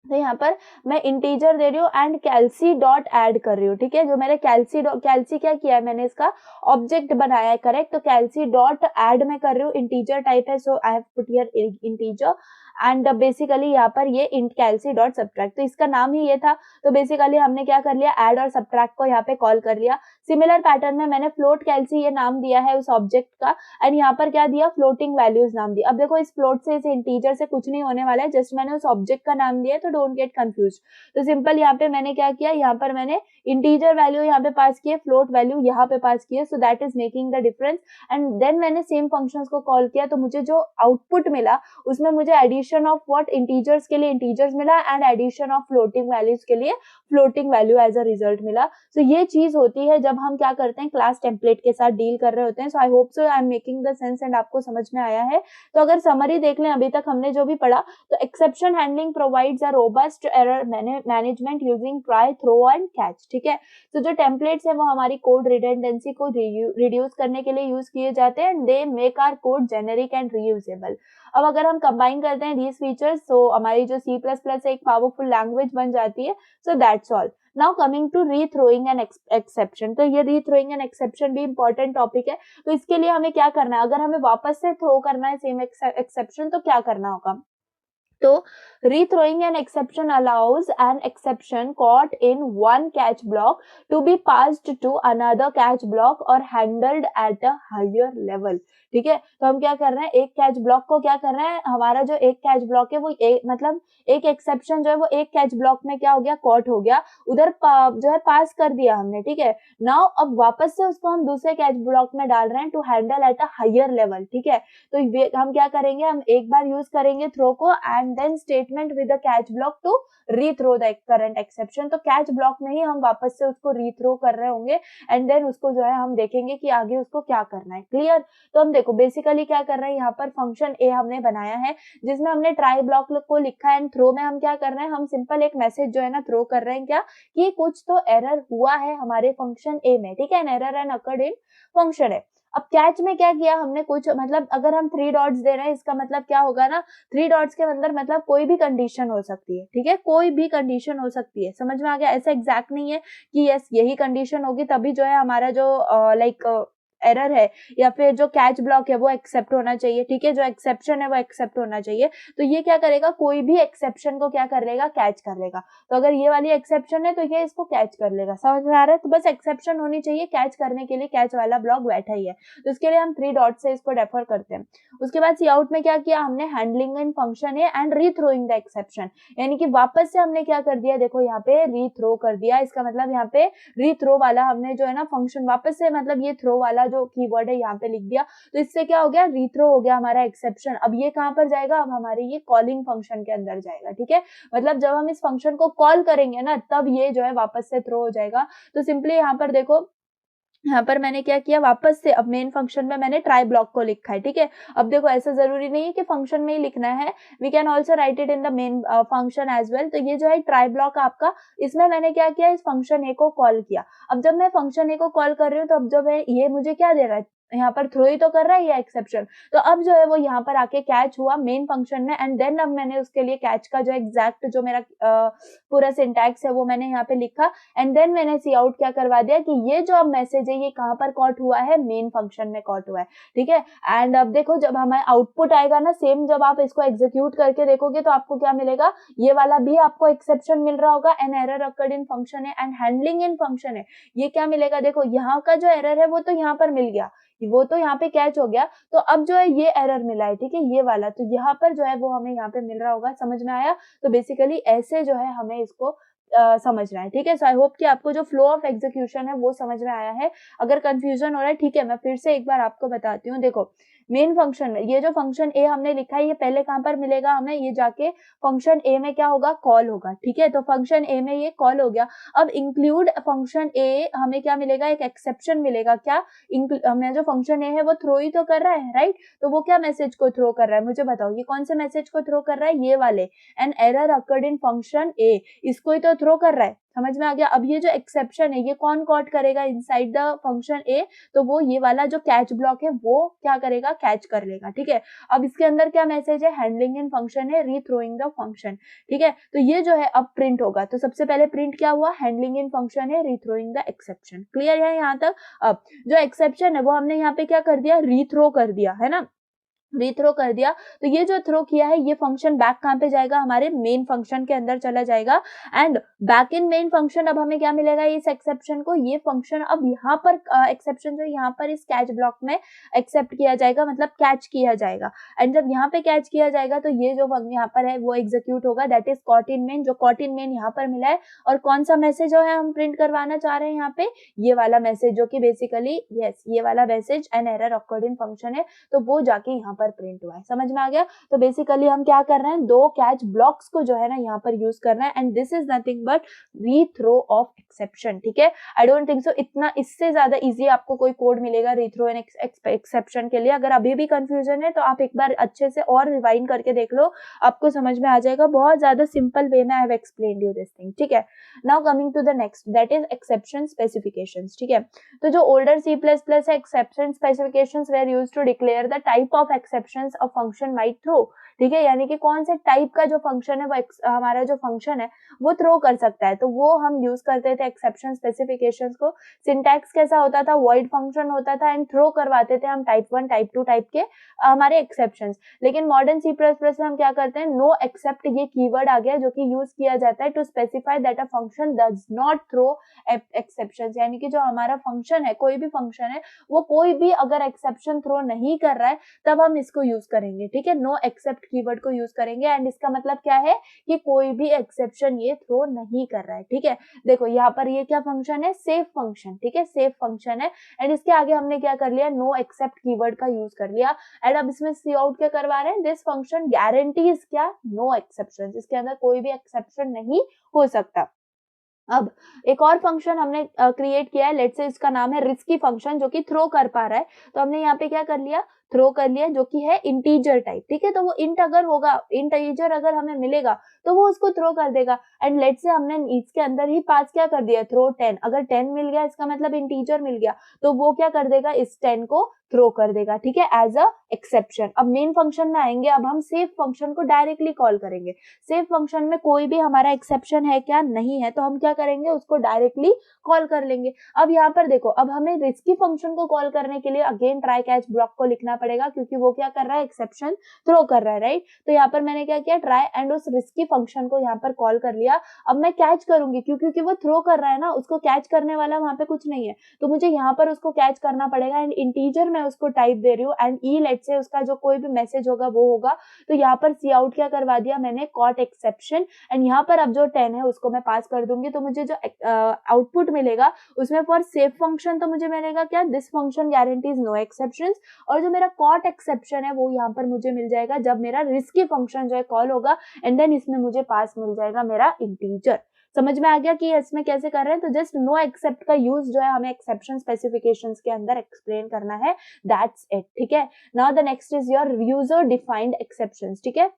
तो यहाँ पर मैं इंटीजर दे रही हूँ एंड कैल्सी डॉट ऐड कर रही हूँ, ठीक है। जो मेरे कैल्सी क्या किया है, मैंने इसका ऑब्जेक्ट बनाया है, करेक्ट। तो कैल्सी डॉट ऐड में कर रही हूँ, इंटीजर टाइप है, so I have put here integer. And basically यहाँ पर ये इंट कैल्सी डॉट सब्ट्रैक्ट, तो इसका नाम ही ये था। तो बेसिकली हमने क्या कर लिया, ऐड और सब्ट्रैक्ट को यहाँ पे कॉल कर लिया। सिमिलर पैटर्न में मैंने फ्लोट कैल्सी ये नाम दिया है उस ऑब्जेक्ट का, एंड यहाँ पर क्या दिया, फ्लोटिंग वैल्यूज नाम दिया। अब देखो इस फ्लोट से, इस इंटीजर से कुछ नहीं होने वाला है, जस्ट मैंने उस ऑब्जेक्ट का नाम दिया है, तो डोंट गेट कंफ्यूज। तो सिंपल यहाँ पे मैंने क्या किया, यहाँ पर मैंने इंटीजर वैल्यू यहाँ पे पास किए, फ्लोट वैल्यू यहाँ पे पास किए, so that is making the difference. And then मैंने सेम फंक्शंस को कॉल किया, तो मुझे जो आउटपुट मिला उसमें मुझे एडिशन ऑफ व्हाट, इंटीजर्स के लिए इंटीजर्स मिला and addition of floating values के लिए floating value as a result मिला। सो ये चीज होती है जब हम क्या करते हैं, क्लास टेम्पलेट के साथ डील कर रहे होते हैं। So I hope so I am making the sense and आपको समझ में आया है। तो अगर समरी देख लें अभी तक हमने जो भी पढ़ा, तो exception handling provides a robust error management using try, throw and catch, ठीक है। तो जो टेम्पलेट्स है वो हमारी कोड रिडेंडेंसी को रिड्यूस करने के लिए यूज किए जाते हैं, they make our code generic and reusable. अब अगर हम कंबाइन करते हैं दीज फीचर्स, तो हमारी जो C++ एक पावरफुल लैंग्वेज बन जाती है। So that's all. Now coming to rethrowing and exception, तो ये रीथ्रोइंग एंड एक्सेप्शन भी इंपॉर्टेंट टॉपिक है। तो इसके लिए हमें क्या करना है, अगर हमें वापस से थ्रो करना है सेम एक्सेप्शन, तो क्या करना होगा। तो rethrowing an exception allows an exception caught in one catch block to be passed to another catch block or handled at a higher level, ठीक है। तो हम क्या कर रहे हैं, एक कैच ब्लॉक को क्या कर रहे हैं, हमारा जो एक कैच ब्लॉक है वो मतलब एक एक्सेप्शन जो है वो एक कैच ब्लॉक में क्या हो गया, कॉट हो गया, उधर जो है पास कर दिया हमने, ठीक है। नाउ अब वापस से उसको हम दूसरे कैच ब्लॉक में डाल रहे हैं to handle at a higher level, ठीक है। तो हम क्या करेंगे, हम एक बार यूज करेंगे थ्रो को and then statement with the catch block to rethrow the current exception। तो कैच ब्लॉक में ही हम वापस से उसको रीथ्रो कर रहे होंगे एंड देन उसको जो है हम देखेंगे कि आगे उसको क्या करना है, क्लियर। तो हम देखो बेसिकली क्या कर रहे हैं, यहाँ पर फंक्शन ए हमने बनाया है जिसमें हमने ट्राई ब्लॉक को लिखा है, एंड थ्रो में हम क्या कर रहे हैं, हम सिंपल एक मैसेज जो है ना थ्रो कर रहे हैं, क्या कि कुछ तो एरर हुआ है हमारे फंक्शन ए में, ठीक है। An error and occurred in function है। अब कैच में क्या किया हमने, कुछ मतलब अगर हम 3 डॉट्स दे रहे हैं, इसका मतलब क्या होगा ना, 3 डॉट्स के अंदर मतलब कोई भी कंडीशन हो सकती है, ठीक है, कोई भी कंडीशन हो सकती है, समझ में आ गया। ऐसा एग्जैक्ट नहीं है कि यस यही कंडीशन होगी तभी जो है हमारा जो लाइक एरर है या फिर जो कैच ब्लॉक है वो एक्सेप्ट होना चाहिए, ठीक है, जो एक्सेप्शन है वो एक्सेप्ट होना चाहिए। तो ये क्या करेगा, कोई भी एक्सेप्शन को क्या कर लेगा, कैच कर लेगा। तो अगर ये वाली एक्सेप्शन है तो ये इसको कैच कर लेगा, समझ में आ रहा है। तो बस एक्सेप्शन होनी चाहिए, कैच करने के लिए कैच वाला ब्लॉक बैठा ही है, तो इसके लिए हम 3 डॉट से इसको रेफर करते हैं। उसके बाद सी आउट में क्या किया हमने, हैंडलिंग इन फंक्शन है एंड रीथ्रोइंग द एक्सेप्शन, यानी कि वापस से हमने क्या कर दिया, देखो यहाँ पे रीथ्रो कर दिया, इसका मतलब यहाँ पे रीथ्रो वाला हमने जो है ना फंक्शन वापस से, मतलब ये थ्रो वाला जो कीवर्ड है यहाँ पे लिख दिया, तो इससे क्या हो गया, रीथ्रो हो गया हमारा एक्सेप्शन। अब ये कहाँ पर जाएगा, अब हमारे ये कॉलिंग फंक्शन के अंदर जाएगा, ठीक है। मतलब जब हम इस फंक्शन को कॉल करेंगे ना, तब ये जो है वापस से थ्रो हो जाएगा। तो सिंपली यहाँ पर देखो, यहाँ पर मैंने क्या किया, वापस से अब मेन फंक्शन में मैंने ट्राई ब्लॉक को लिखा है, ठीक है। अब देखो ऐसा जरूरी नहीं है कि फंक्शन में ही लिखना है, we can also write it in the main function as well. तो ये जो है ट्राई ब्लॉक आपका, इसमें मैंने क्या किया, इस फंक्शन ए को कॉल किया। अब जब मैं फंक्शन ए को कॉल कर रही हूँ, तो अब जब ये मुझे क्या दे रहा है, यहाँ पर थ्रो ही तो कर रहा है ये एक्सेप्शन। तो अब जो है वो यहाँ पर आके कैच हुआ मेन फंक्शन में, एंड देन अब मैंने उसके लिए कैच का जो एग्जैक्ट जो मेरा पूरा सिंटैक्स है वो मैंने यहाँ पे लिखा, एंड देन मैंने सी आउट क्या करवा दिया कि ये जो अब मैसेज है ये कहाँ पर कॉट हुआ है, मेन फंक्शन में कॉट हुआ है, ठीक है। एंड अब देखो जब हमारा आउटपुट आएगा ना, सेम जब आप इसको एग्जीक्यूट करके देखोगे तो आपको क्या मिलेगा, ये वाला भी आपको एक्सेप्शन मिल रहा होगा, N error occurred in function है एंड हैंडलिंग इन फंक्शन है। ये क्या मिलेगा, देखो यहाँ का जो एरर है वो तो यहाँ पर मिल गया, वो तो यहाँ पे कैच हो गया, तो अब जो है ये एरर मिला है, ठीक है, ये वाला, तो यहाँ पर जो है वो हमें यहाँ पे मिल रहा होगा। समझ में आया? तो बेसिकली ऐसे जो है हमें इसको समझना है, ठीक है। सो आई होप कि आपको जो फ्लो ऑफ एग्जीक्यूशन है वो समझ में आया है। अगर कंफ्यूजन हो रहा है, ठीक है, मैं फिर से एक बार आपको बताती हूँ। देखो मेन फंक्शन में ये जो फंक्शन ए हमने लिखा है, ये पहले कहाँ पर मिलेगा हमें, ये जाके फंक्शन ए में क्या होगा, कॉल होगा, ठीक है। तो फंक्शन ए में ये कॉल हो गया। अब इंक्लूड फंक्शन ए हमें क्या मिलेगा, एक एक्सेप्शन मिलेगा। क्या, हमें जो फंक्शन ए है वो थ्रो ही तो कर रहा है, राइट। तो वो क्या मैसेज को थ्रो कर रहा है, मुझे बताओ, ये कौन से मैसेज को थ्रो कर रहा है, ये वाले, an error occurred in function A, इसको ही तो थ्रो कर रहा है। समझ में आ गया? अब ये जो एक्सेप्शन है ये कौन कॉट करेगा इनसाइड द फंक्शन ए, तो वो ये वाला जो कैच ब्लॉक है वो क्या करेगा, कैच कर लेगा, ठीक है। अब इसके अंदर क्या मैसेज है, हैंडलिंग इन फंक्शन है, रीथ्रोइंग द फंक्शन, ठीक है। तो ये जो है अब प्रिंट होगा, तो सबसे पहले प्रिंट क्या हुआ, हैंडलिंग इन फंक्शन है, रीथ्रोइंग द एक्सेप्शन। क्लियर है यहाँ तक? अब जो एक्सेप्शन है वो हमने यहाँ पे क्या कर दिया, रीथ्रो कर दिया, है ना, रीथ्रो कर दिया। तो ये जो थ्रो किया है ये फंक्शन बैक कहाँ पे जाएगा, हमारे मेन फंक्शन के अंदर चला जाएगा, and back in main function अब हमें क्या मिलेगा, इस एक्सेप्शन को, ये फंक्शन अब यहाँ पर एक्सेप्शन जो यहाँ पर इस कैच ब्लॉक में एक्सेप्ट किया जाएगा, मतलब कैच किया जाएगा। एंड जब यहाँ पे कैच किया जाएगा तो ये जो यहाँ पर है वो एग्जीक्यूट होगा, that is caught in main. जो कॉट इन मेन यहाँ पर मिला है, और कौन सा मैसेज जो है हम प्रिंट करवाना चाह रहे हैं यहाँ पे, ये वाला मैसेज, जो कि बेसिकली यस ये वाला message an error occurred in function है, तो वो जाके यहाँ पर प्रिंट हुआ है। समझ में आ गया? तो बेसिकली हम क्या कर रहे हैं, दो कैच ब्लॉक्स को जो है ना यहाँ पर यूज कर रहे हैं, and this is nothing but rethrow of exception, ठीक है। आई डोंट थिंक सो इतना इससे ज्यादा इजी आपको कोई कोड मिलेगा रीथ्रो एंड एक्सेप्शन के लिए। अगर अभी भी कंफ्यूजन है तो आप एक बार अच्छे से और रिवाइंड करके देख लो, आपको समझ में आ जाएगा। बहुत ज्यादा सिंपल वे में I have explained you this thing, ठीक है। Now coming to the next, that is exception specifications, ठीक है। तो जो ओल्डर C++ है, exception specifications were used to declare the type of exceptions a function might throw, ठीक है, यानी कि कौन से टाइप का जो फंक्शन है वो हमारा जो फंक्शन है वो थ्रो कर सकता है, तो वो हम यूज करते थे एक्सेप्शन स्पेसिफिकेशंस को। सिंटैक्स कैसा होता था, वॉइड फंक्शन होता था, एंड थ्रो करवाते थे हम टाइप 1 टाइप 2 टाइप के हमारे एक्सेप्शंस। लेकिन मॉडर्न C++ में हम क्या करते हैं, नो एक्सेप्ट ये कीवर्ड आ गया, जो कि यूज किया जाता है to specify that a function does not throw exceptions, यानी कि जो हमारा फंक्शन है, कोई भी फंक्शन है, वो कोई भी अगर एक्सेप्शन थ्रो नहीं कर रहा है तब हम इसको यूज करेंगे, ठीक है, नो एक्सेप्ट कीवर्ड को यूज करेंगे। एंड इसका मतलब क्या है कि कोई भी एक्सेप्शन ये थ्रो नहीं कर रहा है, ठीक है। देखो यहाँ पर ये क्या फंक्शन है, सेफ फंक्शन, ठीक है, सेफ फंक्शन है, एंड इसके आगे हमने क्या कर लिया, नो एक्सेप्ट कीवर्ड का यूज कर लिया। एंड अब इसमें सी आउट क्या करवा रहे हैं, दिस फंक्शन गारंटीज क्या, नो एक्सेप्शन, इसके अंदर कोई भी एक्सेप्शन नहीं हो सकता। अब एक और फंक्शन हमने क्रिएट किया है, लेट्स से इसका नाम है रिस्की फंक्शन, जो कि थ्रो कर पा रहा है। तो हमने यहाँ पे क्या कर लिया, थ्रो कर लिया, जो कि है इंटीजर टाइप, ठीक है। तो वो इंट अगर होगा, इंटीजर अगर हमें मिलेगा तो वो उसको थ्रो कर देगा। एंड लेट्स से हमने इसके अंदर ही पास क्या कर दिया, थ्रो 10, अगर 10 मिल गया इसका मतलब इंटीजर मिल गया, तो वो क्या कर देगा, इस 10 को थ्रो कर देगा, ठीक है, एज अ एक्सेप्शन। अब मेन फंक्शन में आएंगे, अब हम सेफ फंक्शन को डायरेक्टली कॉल करेंगे। सेफ फंक्शन में कोई भी हमारा एक्सेप्शन है क्या, नहीं है, तो हम क्या करेंगे, उसको डायरेक्टली कॉल कर लेंगे। अब यहाँ पर देखो, अब हमें रिस्की फंक्शन को कॉल करने के लिए अगेन ट्राई कैच ब्लॉक को लिखना पड़ेगा, क्योंकि वो क्या कर रहा है, एक्सेप्शन थ्रो कर रहा है, राइट। तो यहाँ पर मैंने क्या किया, ट्राई एंड उस रिस्की फंक्शन को यहाँ पर कॉल कर लिया। अब मैं कैच करूंगी, क्योंकि वो थ्रो कर रहा है ना, उसको कैच करने वाला वहां पे कुछ नहीं है, तो मुझे यहाँ पर उसको कैच करना पड़ेगा। एंड इंटीजर में मैं उसको टाइप दे रही हूँ एंड ई लेट से उसका जो कोई भी मैसेज होगा वो होगा, तो यहाँ पर सी आउट क्या करवा दिया मैंने, कॉट एक्सेप्शन, एंड यहाँ पर अब जो 10 है उसको मैं पास कर दूंगी, तो मुझे जो आउटपुट मिलेगा उसमें फॉर सेफ फंक्शन तो मुझे मिलेगा क्या, this function guarantees no exceptions, और जो मेरा कॉट एक्सेप्शन है वो यहाँ पर मुझे मिल जाएगा जब मेरा रिस्की फंक्शन जो है कॉल होगा, एंड देन इसमें मुझे पास मिल जाएगा मेरा इंटीजर। समझ में आ गया कि इसमें कैसे कर रहे हैं? तो जस्ट नो एक्सेप्ट का यूज जो है हमें एक्सेप्शन स्पेसिफिकेशंस के अंदर एक्सप्लेन करना है, दैट्स इट, ठीक है। Now the next is your user defined exceptions, ठीक है।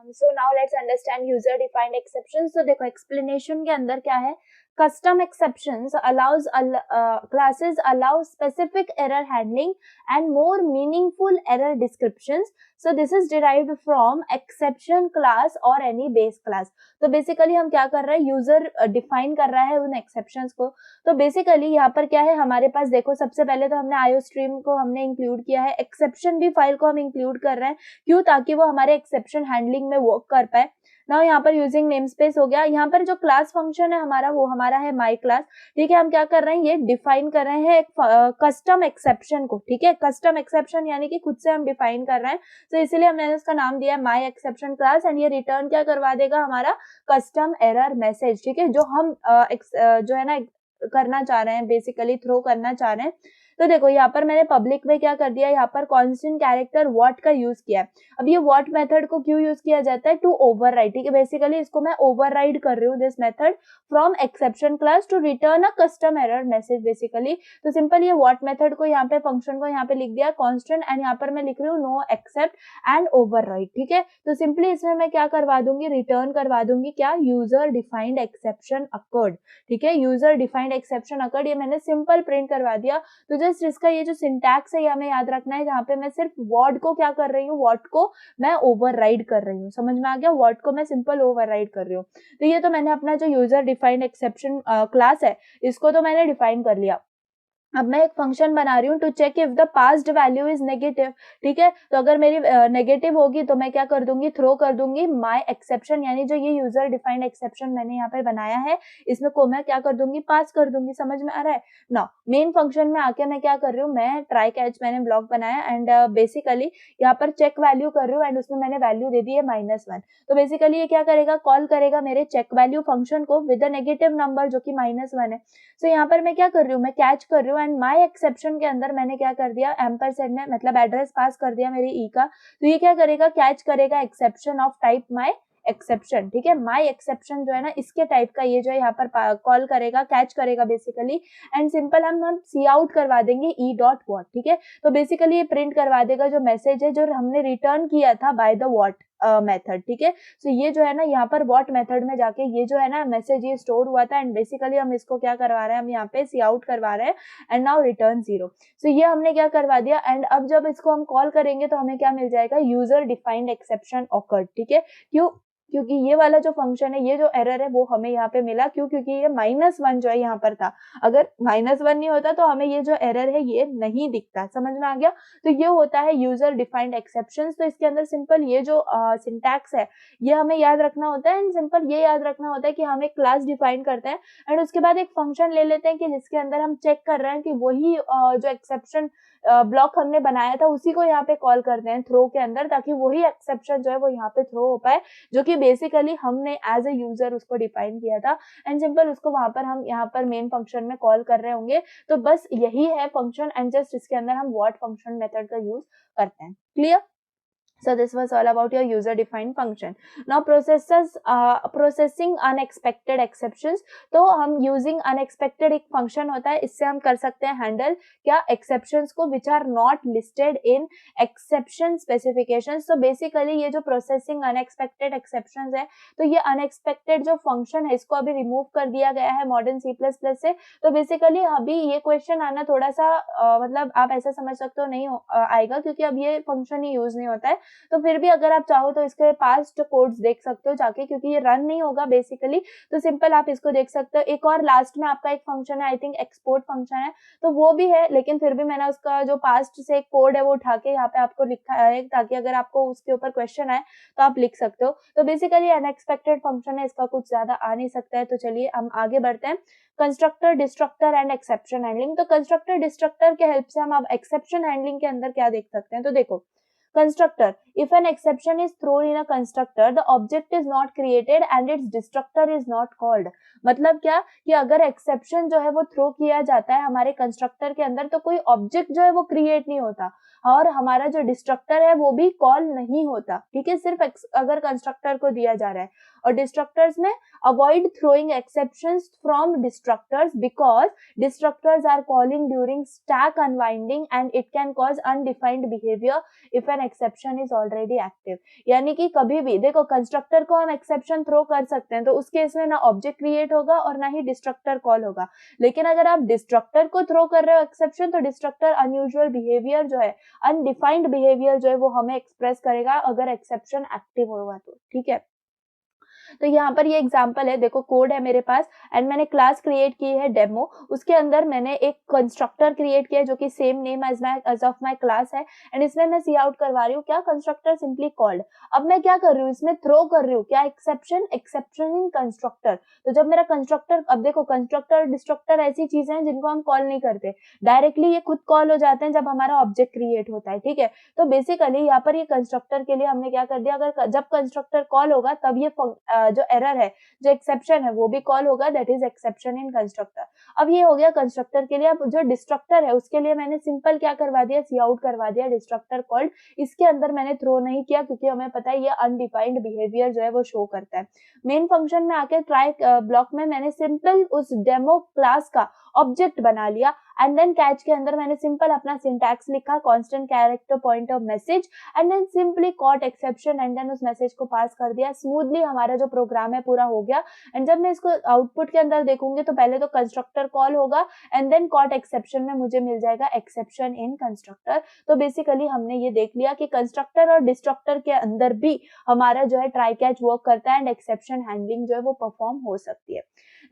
So now let's understand user defined exceptions. तो देखो एक्सप्लेनेशन के अंदर क्या है, custom exceptions allows classes allow specific error handling and more meaningful error descriptions, so this is derived from exception class or any base class। तो basically हम क्या कर रहे हैं, यूजर डिफाइन कर रहा है उन एक्सेप्शंस को। तो बेसिकली यहाँ पर क्या है हमारे पास, देखो सबसे पहले तो हमने आईओस्ट्रीम को हमने इंक्लूड किया है, एक्सेप्शन भी फाइल को हम इंक्लूड कर रहे हैं, क्यों, ताकि वो हमारे एक्सेप्शन हैंडलिंग में वर्क कर पाए ना। यहाँ पर यूजिंग नेम स्पेस हो गया। यहाँ पर जो क्लास फंक्शन है हमारा वो हमारा है माई क्लास, ठीक है। हम क्या कर रहे हैं, ये डिफाइन कर रहे हैं एक कस्टम एक्सेप्शन को, ठीक है। कस्टम एक्सेप्शन यानी कि खुद से हम डिफाइन कर रहे हैं, तो इसीलिए हमने उसका नाम दिया है माई एक्सेप्शन क्लास, एंड ये रिटर्न क्या करवा देगा, हमारा कस्टम एरर मैसेज, ठीक है, जो हम जो है ना करना चाह रहे हैं, बेसिकली थ्रो करना चाह रहे हैं। तो देखो यहाँ पर मैंने पब्लिक में क्या कर दिया, यहाँ पर कांस्टेंट कैरेक्टर व्हाट का यूज किया है। अब ये व्हाट मेथड को क्यों यूज किया जाता है, टू ओवरराइड, ठीक है। बेसिकली इसको मैं ओवरराइड कर रही हूँ this method from exception class to return a custom error message basically. तो सिंपल ये व्हाट मेथड को यहाँ पे फंक्शन को यहाँ पे लिख दिया कांस्टेंट, एंड यहाँ पर मैं लिख रही हूँ नो एक्सेप्ट एंड ओवरराइड, ठीक है। तो सिंपली इसमें मैं क्या करवा दूंगी, रिटर्न करवा दूंगी क्या, यूजर डिफाइंड एक्सेप्शन अकर्ड, ठीक है। यूजर डिफाइंड एक्सेप्शन अकर्ड, ये मैंने सिंपल प्रिंट करवा दिया। तो जस्ट इसका ये जो सिंटैक्स है ये हमें याद रखना है, जहाँ पे मैं सिर्फ वर्ड को क्या कर रही हूँ, वर्ड को मैं ओवरराइड कर रही हूँ। समझ में आ गया, वर्ड को मैं सिंपल ओवरराइड कर रही हूँ। तो ये तो मैंने अपना जो यूजर डिफाइंड एक्सेप्शन क्लास है इसको तो मैंने डिफाइन कर लिया। अब मैं एक फंक्शन बना रही हूँ to check if the passed value is negative, ठीक है। तो अगर मेरी नेगेटिव होगी तो मैं क्या कर दूंगी, थ्रो कर दूंगी माय एक्सेप्शन, यानी जो ये यूजर डिफाइंड एक्सेप्शन मैंने यहाँ पर बनाया है इसमें को मैं क्या कर दूंगी, पास कर दूंगी। समझ में आ रहा है ना। मेन फंक्शन में आके मैं क्या कर रही हूँ, मैं ट्राई कैच मैंने ब्लॉक बनाया, एंड बेसिकली यहाँ पर चेक वैल्यू कर रही हूँ, एंड उसमें मैंने वैल्यू दे दी है -1। तो बेसिकली ये क्या करेगा, कॉल करेगा मेरे चेक वैल्यू फंक्शन को विद अ नेगेटिव नंबर जो कि -1 है। सो यहाँ पर मैं क्या कर रही हूँ, मैं कैच कर रही हूँ, एंड माय एक्सेप्शन के अंदर मैंने क्या कर दिया, एम्परसेंड में मतलब एड्रेस पास कर दिया मेरे ई का। तो ये क्या करेगा, कैच करेगा exception of type my exception, ठीक है। माय एक्सेप्शन जो है ना इसके टाइप का ये जो है यहाँ पर कॉल करेगा, कैच करेगा बेसिकली, एंड सिंपल हम सी आउट करवा देंगे ई डॉट वॉट, ठीक है। तो बेसिकली ये प्रिंट करवा देगा जो मैसेज है जो हमने रिटर्न किया था बाय द वॉट मेथड, ठीक है। सो ये जो है ना यहाँ पर व्हाट मेथड में जाके ये जो है ना मैसेज ये स्टोर हुआ था, एंड बेसिकली हम इसको क्या करवा रहे हैं, हम यहाँ पे सी आउट करवा रहे हैं, एंड नाउ रिटर्न 0। सो ये हमने क्या करवा दिया, एंड अब जब इसको हम कॉल करेंगे तो हमें क्या मिल जाएगा, यूजर डिफाइंड एक्सेप्शन ऑकर्ड, ठीक है। क्यों, क्योंकि ये वाला जो फंक्शन है, ये जो एरर है वो हमें यहाँ पे मिला, क्यों, क्योंकि ये -1 जो है यहाँ पर था। अगर -1 नहीं होता तो हमें ये जो एरर है ये नहीं दिखता। समझ में आ गया। तो ये होता है यूजर डिफाइंड एक्सेप्शंस। तो इसके अंदर सिंपल ये जो सिंटैक्स है ये हमें याद रखना होता है, एंड सिंपल ये याद रखना होता है कि हम एक क्लास डिफाइन करते हैं, एंड उसके बाद एक फंक्शन ले लेते हैं कि जिसके अंदर हम चेक कर रहे हैं कि वही जो एक्सेप्शन ब्लॉक हमने बनाया था उसी को यहाँ पे कॉल करते हैं थ्रो के अंदर, ताकि वही एक्सेप्शन जो है वो यहाँ पे थ्रो हो पाए, जो कि बेसिकली हमने एज ए यूजर उसको डिफाइन किया था, एंड सिंपल उसको वहां पर हम यहाँ पर मेन फंक्शन में कॉल कर रहे होंगे। तो बस यही है फंक्शन, एंड जस्ट इसके अंदर हम व्हाट फंक्शन मेथड का यूज करते हैं। Clear. So this was all about your user defined function. Now processing unexpected exceptions. तो हम using unexpected एक function होता है, इससे हम कर सकते हैं handle क्या, exceptions को which are not listed in exception specifications. So basically ये जो processing unexpected exceptions है, तो ये unexpected जो function है इसको अभी remove कर दिया गया है modern C++ से। तो basically अभी ये question आना थोड़ा सा मतलब आप ऐसा समझ सकते हो नहीं आएगा, क्योंकि अब ये function ही use नहीं होता है। तो फिर भी अगर आप चाहो तो इसके पास्ट कोड्स देख सकते हो जाके, क्योंकि ये रन नहीं होगा बेसिकली, तो सिंपल आप इसको देख सकते हो। एक और लास्ट में आपका एक फंक्शन है, आई थिंक एक्सपोर्ट फंक्शन है, तो वो भी है, लेकिन फिर भी मैंने उसका जो पास्ट से कोड है वो उठा के यहाँ पे आपको लिखा है, ताकि अगर आपको उसके ऊपर क्वेश्चन आए तो आप लिख सकते हो। तो बेसिकली अनएक्सपेक्टेड फंक्शन है, इसका कुछ ज्यादा आ नहीं सकता है। तो चलिए हम आगे बढ़ते हैं। Constructor, destructor and exception handling. तो कंस्ट्रक्टर डिस्ट्रक्टर के हेल्प से हम अब एक्सेप्शन हैंडलिंग के अंदर क्या देख सकते हैं। तो देखो, constructor, if an exception is thrown in a constructor, the object is not created and its destructor is not called। मतलब क्या कि अगर एक्सेप्शन जो है वो थ्रो किया जाता है हमारे कंस्ट्रक्टर के अंदर, तो कोई ऑब्जेक्ट जो है वो क्रिएट नहीं होता और हमारा जो डिस्ट्रक्टर है वो भी कॉल नहीं होता, ठीक है, सिर्फ अगर कंस्ट्रक्टर को दिया जा रहा है। और डिस्ट्रक्टर्स में avoid throwing exceptions from destructors because destructors are calling during stack unwinding and it can cause undefined behaviour if an exception is already active. यानी कि कभी भी देखो, कंस्ट्रक्टर को हम एक्सेप्शन थ्रो कर सकते हैं, तो उस केस में ना ऑब्जेक्ट क्रिएट होगा और ना ही डिस्ट्रक्टर कॉल होगा। लेकिन अगर आप डिस्ट्रक्टर को थ्रो कर रहे हो एक्सेप्शन, तो डिस्ट्रक्टर अनयूजुअल बिहेवियर जो है, अनडिफाइंड बिहेवियर जो है वो हमें एक्सप्रेस करेगा अगर एक्सेप्शन एक्टिव होगा तो, ठीक है। तो यहाँ पर ये एग्जांपल है, देखो कोड है मेरे पास एंड मैंने क्लास क्रिएट की है डेमो, उसके अंदर मैंने एक कंस्ट्रक्टर क्रिएट किया है जो कि same name as of my class है एंड इसमें मैं सी आउट करवा रही हूँ क्या, कंस्ट्रक्टर सिंपली कॉल्ड। अब मैं क्या कर रही हूँ, इसमें थ्रो कर रही हूँ क्या, एक्सेप्शन इन कंस्ट्रक्टर। तो जब मेरा कंस्ट्रक्टर, अब देखो कंस्ट्रक्टर डिस्ट्रक्टर ऐसी चीजें हैं जिनको हम कॉल नहीं करते डायरेक्टली, ये खुद कॉल हो जाते हैं जब हमारा ऑब्जेक्ट क्रिएट होता है, ठीक है। तो बेसिकली यहाँ पर ये कंस्ट्रक्टर के लिए हमने क्या कर दिया, अगर जब कंस्ट्रक्टर कॉल होगा तब ये जो एरर है, जो एक्सेप्शन है वो भी कॉल होगा, that is exception in constructor. अब ये हो गया कंस्ट्रक्टर के लिए। अब जो डिस्ट्रक्टर है उसके लिए मैंने सिंपल क्या करवा दिया, सी आउट करवा दिया डिस्ट्रक्टर कॉल्ड। इसके अंदर मैंने थ्रो नहीं किया क्योंकि हमें पता है ये अनडिफाइंड बिहेवियर जो है वो शो करता है। मेन फंक्शन में आके ट्राई ब्लॉक में मैंने सिंपल उस डेमो क्लास का ऑब्जेक्ट बना लिया एंड देन कैच के अंदर मैंने सिंपल अपना सिंटैक्स लिखा, constant character point of message and then simply caught exception and then उस मैसेज को पास कर दिया। स्मूथली हमारा जो प्रोग्राम है पूरा हो गया एंड जब मैं इसको आउटपुट के अंदर देखूंगी तो पहले तो कंस्ट्रक्टर कॉल होगा एंड देन कॉट एक्सेप्शन में मुझे मिल जाएगा एक्सेप्शन इन कंस्ट्रक्टर। तो बेसिकली हमने ये देख लिया कि कंस्ट्रक्टर और डिस्ट्रक्टर के अंदर भी हमारा जो है ट्राई कैच वर्क करता है एंड एक्सेप्शन हैंडलिंग जो है वो परफॉर्म हो सकती है।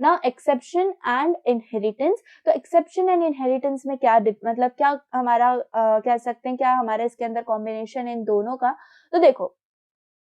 Now exception and inheritance. तो एक्सेप्शन एंड इनहेरिटेंस में क्या मतलब क्या हमारा कह सकते हैं, क्या हमारा इसके अंदर कॉम्बिनेशन इन दोनों का। तो देखो,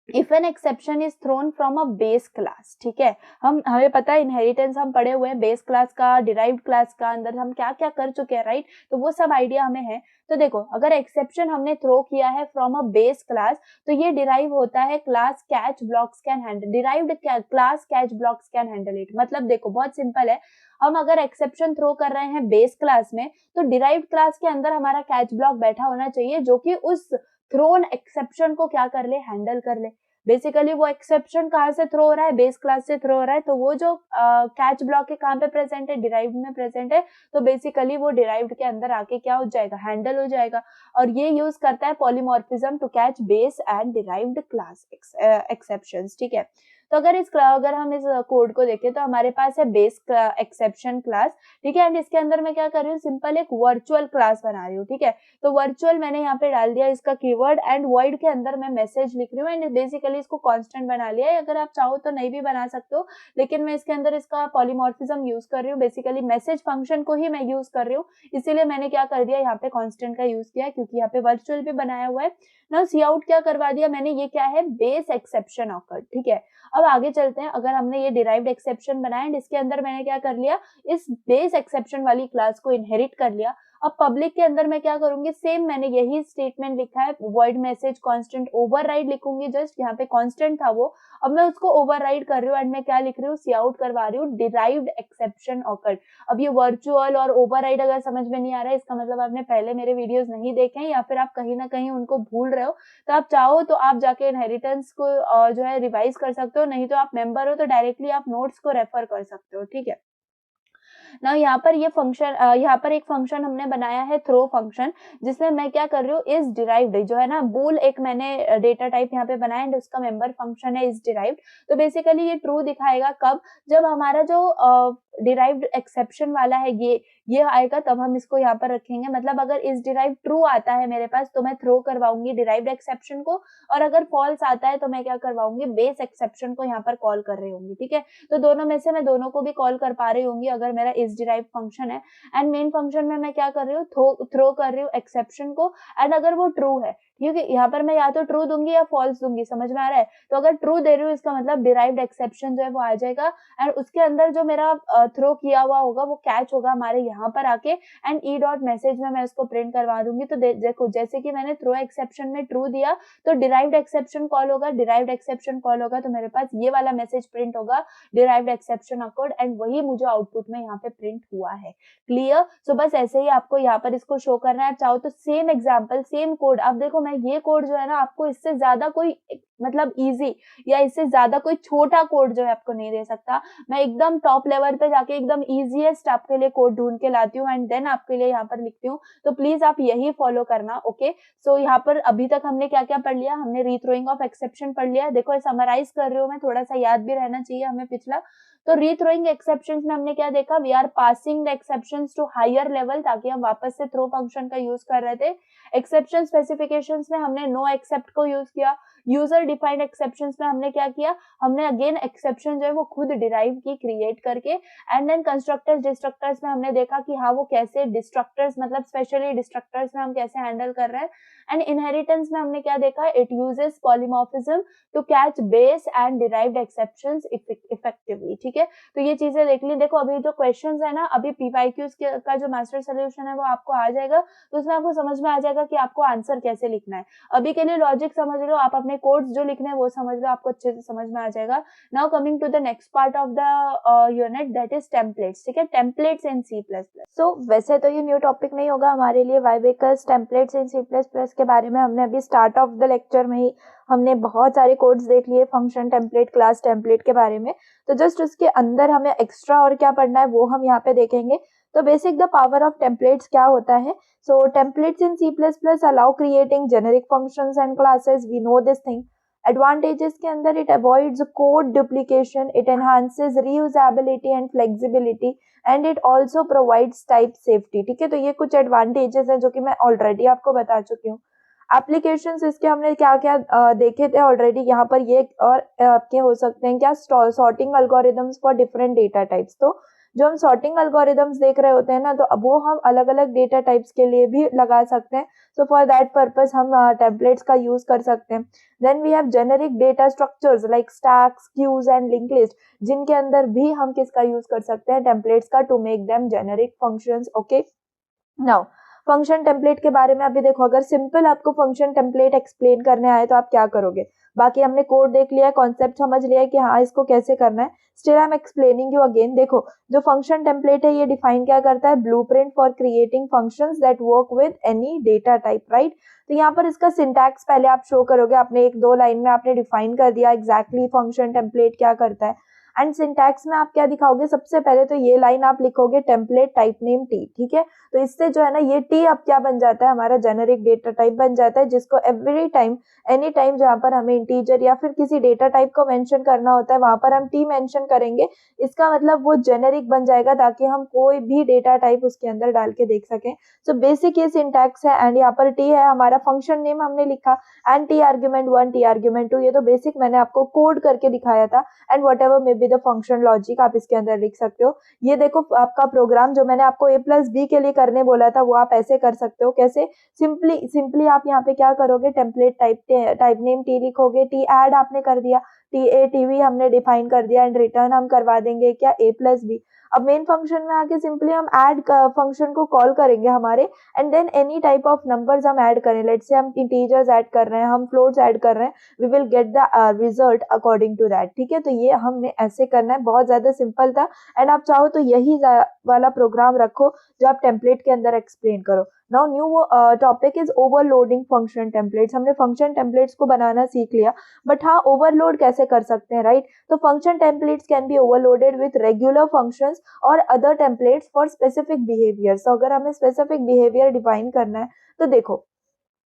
if an exception is throne from a base class, ठीक है, हमें पता है इनहेरिटेंस हम पढ़े हुए हैं, बेस क्लास का, डिराइव्ड क्लास का अंदर हम क्या क्या कर चुके हैं, राइट, तो वो सब आइडिया हमें है। तो देखो, अगर एक्सेप्शन हमने थ्रो किया है फ्रॉम अ बेस क्लास तो ये डिराइव होता है class catch blocks can handle, derived class catch blocks can handle it. मतलब देखो बहुत सिंपल है, हम अगर एक्सेप्शन थ्रो कर रहे हैं बेस क्लास में तो डिराइव्ड क्लास के अंदर हमारा कैच ब्लॉक बैठा होना चाहिए जो कि उस थ्रोन एक्सेप्शन को क्या कर ले, हैंडल कर ले। बेसिकली वो एक्सेप्शन कहाँ से थ्रो हो रहा है, बेस क्लास से थ्रो हो रहा है, तो वो जो कैच ब्लॉक है कहाँ पे प्रेजेंट है, डिराइव्ड में प्रेजेंट है, तो बेसिकली वो डिराइव्ड के अंदर आके क्या हो जाएगा, हैंडल हो जाएगा। और ये यूज करता है polymorphism to catch base and derived class exceptions, ठीक है। तो अगर हम इस कोड को देखें तो हमारे पास है बेस एक्सेप्शन क्लास, ठीक है, एंड इसके अंदर मैं क्या कर रही हूँ, सिंपल एक वर्चुअल क्लास बना रही हूँ, ठीक है। तो वर्चुअल मैंने यहाँ पे डाल दिया इसका कीवर्ड एंड वॉइड के अंदर मैं मैसेज लिख रही हूँ एंड बेसिकली इसको कांस्टेंट बना लिया है। अगर आप चाहो तो नहीं भी बना सकते हो, लेकिन मैं इसके अंदर इसका पॉलीमॉर्फिज्म यूज कर रही हूँ, बेसिकली मैसेज फंक्शन को ही मैं यूज कर रही हूँ, इसीलिए मैंने क्या कर दिया, यहाँ पे कांस्टेंट का यूज किया क्योंकि यहाँ पे वर्चुअल भी बनाया हुआ है। नाउ सी आउट क्या करवा दिया मैंने, ये क्या है, बेस एक्सेप्शन ऑकर्ड, ठीक है। अब आगे चलते हैं, अगर हमने ये डिराइव्ड एक्सेप्शन बनाया एंड इसके अंदर मैंने क्या कर लिया, इस बेस एक्सेप्शन वाली क्लास को इनहेरिट कर लिया। अब पब्लिक के अंदर मैं क्या करूंगी, सेम मैंने यही स्टेटमेंट लिखा है, वॉइड मैसेज कांस्टेंट ओवरराइड लिखूंगी, जस्ट यहाँ पे कांस्टेंट था वो, अब मैं उसको ओवरराइड कर रही हूँ एंड मैं क्या लिख रही हूँ, सी आउट करवा रही हूँ डिराइव्ड एक्सेप्शन ऑकर्ड। अब ये वर्चुअल और ओवरराइड अगर समझ में नहीं आ रहा है, इसका मतलब आपने पहले मेरे वीडियोस नहीं देखे हैं या फिर आप कहीं ना कहीं उनको भूल रहे हो। तो आप चाहो तो आप जाके इनहेरिटेंस को जो है रिवाइज कर सकते हो, नहीं तो आप मेंबर हो तो डायरेक्टली आप नोट्स को रेफर कर सकते हो, ठीक है। ना यहाँ पर ये फंक्शन, यहाँ पर एक फंक्शन हमने बनाया है थ्रो फंक्शन, जिसमें मैं क्या कर रही हूँ, इज डिराइव्ड जो है ना, बूल एक मैंने डेटा टाइप यहाँ पे बनाया एंड उसका मेंबर फंक्शन है इज डिराइव्ड। तो बेसिकली ये ट्रू दिखाएगा कब, जब हमारा जो डिराइव्ड एक्सेप्शन वाला है ये आएगा, तब हम इसको यहाँ पर रखेंगे। मतलब अगर इज डिराइव्ड ट्रू आता है मेरे पास तो मैं थ्रो करवाऊंगी डिराइव्ड एक्सेप्शन को, और अगर फॉल्स आता है तो मैं क्या करवाऊंगी, बेस एक्सेप्शन को यहाँ पर कॉल कर रही होंगी। ठीक है, तो दोनों में से मैं दोनों को भी कॉल कर पा रही होंगी अगर मेरा इज डिराइव्ड फंक्शन है। एंड मेन फंक्शन में मैं क्या कर रही हूँ, थ्रो कर रही हूँ एक्सेप्शन को, एंड अगर वो ट्रू है, क्योंकि यहाँ पर मैं या तो ट्रू दूंगी या फॉल्स दूंगी, समझ में आ रहा है। तो अगर ट्रू दे रही हूँ इसका मतलब डिराइव्ड एक्सेप्शन जो है वो आ जाएगा, एंड उसके अंदर जो मेरा थ्रो किया हुआ होगा वो कैच होगा हमारे यहाँ पर आके, एंड ई डॉट मैसेज में मैं उसको प्रिंट करवा दूंगी। तो देखो जैसे कि मैंने थ्रो एक्सेप्शन में ट्रू दिया तो डिराइव्ड एक्सेप्शन कॉल होगा, डिराइव्ड एक्सेप्शन कॉल होगा तो मेरे पास ये वाला मैसेज प्रिंट होगा, डिराइव्ड एक्सेप्शन अकॉर्ड, एंड वही मुझे आउटपुट में यहाँ पे प्रिंट हुआ है। क्लियर? सो बस ऐसे ही आपको यहाँ पर इसको शो करना है। चाहो तो सेम एग्जाम्पल, सेम कोड, अब देखो मैं ये कोड जो है ना, आपको इससे ज्यादा कोई मतलब इजी या इससे ज्यादा कोई छोटा कोड जो है आपको नहीं दे सकता। मैं एकदम टॉप लेवल पे जाके एकदम इजीएस्ट आपके लिए कोड ढूंढ के लाती हूँ एंड देन आपके लिए यहाँ पर लिखती हूँ। तो प्लीज आप यही फॉलो करना। ओके, सो यहाँ पर अभी तक हमने क्या क्या पढ़ लिया, हमने रीथ्रोइंग ऑफ एक्सेप्शन पढ़ लिया। देखो समराइज कर रही हूँ मैं, थोड़ा सा याद भी रहना चाहिए हमें पिछला। तो रीथ्रोइंग एक्सेप्शंस में हमने क्या देखा, we are passing the exceptions to higher level, ताकि हम वापस से थ्रो फंक्शन का यूज कर रहे थे। एक्सेप्शन स्पेसिफिकेशंस में हमने नो एक्सेप्ट को यूज किया। यूजर डिफाइंड एक्सेप्शंस में हमने क्या किया, हमने अगेन एक्सेप्शन जो है वो खुद डिराइव की क्रिएट करके। एंड देन कंस्ट्रक्टर्स डिस्ट्रक्टर्स में हमने देखा कि हाँ वो कैसे डिस्ट्रक्टर्स, मतलब स्पेशली डिस्ट्रक्टर्स में हम कैसे हैंडल कर रहे हैं। एंड इनहेरिटेंस में हमने क्या देखा, it uses polymorphism to catch base and derived exceptions effectively. ठीक है, तो ये चीजें देख ली। देखो अभी जो क्वेश्चंस है ना, अभी पीवाईक्यूज का जो मास्टर सोल्यूशन है वो आपको आ जाएगा, तो उसमें आपको समझ में आ जाएगा कि आपको आंसर कैसे लिखना है। अभी के लिए लॉजिक समझ लो, आप अपने कोड्स जो लिखने हैं वो समझ लो, आपको अच्छे से समझ में आ जाएगा। Now coming to the next part of the unit, that is templates. ठीक है, टेम्पलेट्स इन C++। सो वैसे तो ये न्यू टॉपिक नहीं होगा हमारे लिए, why because templates in C++ के बारे में हमने अभी स्टार्ट ऑफ द लेक्चर में ही हमने बहुत सारे कोड्स देख लिए फंक्शन टेम्पलेट, क्लास टेम्पलेट के बारे में। तो जस्ट उसके अंदर हमें एक्स्ट्रा और क्या पढ़ना है वो हम यहाँ पे देखेंगे। तो basic the power of templates क्या होता है। So templates in C++ allow creating generic functions and classes, we know this thing. Advantages के अंदर, it avoids code duplication, it enhances reusability and flexibility, and it also provides type safety. ठीक है, तो ये कुछ एडवांटेजेस हैं जो कि मैं ऑलरेडी आपको बता चुकी हूँ। एप्लीकेशंस इसके हमने क्या क्या देखे थे ऑलरेडी, यहाँ पर ये और आपके हो सकते हैं क्या, sorting algorithms for different data types. तो जो हम सॉर्टिंग एल्गोरिथम्स देख रहे होते हैं ना, तो अब वो हम अलग अलग डेटा टाइप्स के लिए भी लगा सकते हैं। सो फॉर दैट पर्पस हम टेम्पलेट्स का यूज कर सकते हैं। Then we have generic data structures like stacks, queues and link list, जिनके अंदर भी हम किसका यूज कर सकते हैं, टेम्पलेट्स का, to make them generic functions. Okay, now function template के बारे में अभी देखो, अगर सिंपल आपको फंक्शन टेम्पलेट एक्सप्लेन करने आए तो आप क्या करोगे। बाकी हमने कोड देख लिया, कॉन्सेप्ट समझ लिया कि हाँ इसको कैसे करना है। Still I am explaining you again. देखो जो फंक्शन टेम्पलेट है ये डिफाइन क्या करता है, blueprint for creating functions that work with any data type, right. तो यहाँ पर इसका सिंटैक्स पहले आप शो करोगे, आपने एक दो लाइन में आपने डिफाइन कर दिया एग्जैक्टली फंक्शन टेम्पलेट क्या करता है। एंड सिंटैक्स में आप क्या दिखाओगे, सबसे पहले तो ये लाइन आप लिखोगे टेम्पलेट टाइप नेम टी। ठीक है, तो इससे जो है ना ये टी अब क्या बन जाता है, हमारा जेनेरिक डेटा टाइप बन जाता है, जिसको एवरी टाइम एनी टाइम जहाँ पर हमें इंटीजर या फिर किसी डेटा टाइप को मेंशन करना होता है वहां पर हम टी मेंशन करेंगे। इसका मतलब वो जेनेरिक बन जाएगा ताकि हम कोई भी डेटा टाइप उसके अंदर डाल के देख सकें। सो बेसिक ये सिंटैक्स है। एंड यहाँ पर टी है हमारा फंक्शन नेम हमने लिखा, and T argument 1 T argument 2, ये तो बेसिक मैंने आपको कोड करके दिखाया था। And what ever may be the function logic आप इसके अंदर लिख सकते हो। ये देखो आपका प्रोग्राम जो मैंने आपको A+B के लिए करने बोला था वो आप ऐसे कर सकते हो। कैसे, सिंपली आप यहाँ पे क्या करोगे, टेम्पलेट टाइप नेम टी लिखोगे, टी ऐड आपने कर दिया, टी हमने डिफाइन कर दिया, एंड रिटर्न हम करवा देंगे क्या, A+B। अब मेन फंक्शन में आके सिंपली हम ऐड फंक्शन को कॉल करेंगे हमारे, and then any type of numbers हम ऐड करें। लेट्स से हम इंटीजर्स ऐड कर रहे हैं, हम फ्लोट्स ऐड कर रहे हैं, we will get the result according to that. ठीक है, तो ये हमने ऐसे करना है, बहुत ज्यादा सिंपल था। एंड आप चाहो तो यही वाला प्रोग्राम रखो जो आप टेम्पलेट के अंदर एक्सप्लेन करो। Now new topic is overloading function templates. हमने फंक्शन टेम्पलेट्स को बनाना सीख लिया, बट हाँ ओवरलोड कैसे कर सकते हैं, राइट? तो function templates can be overloaded with regular functions और other templates for specific behaviour. तो अगर हमें स्पेसिफिक बिहेवियर डिफाइन करना है तो देखो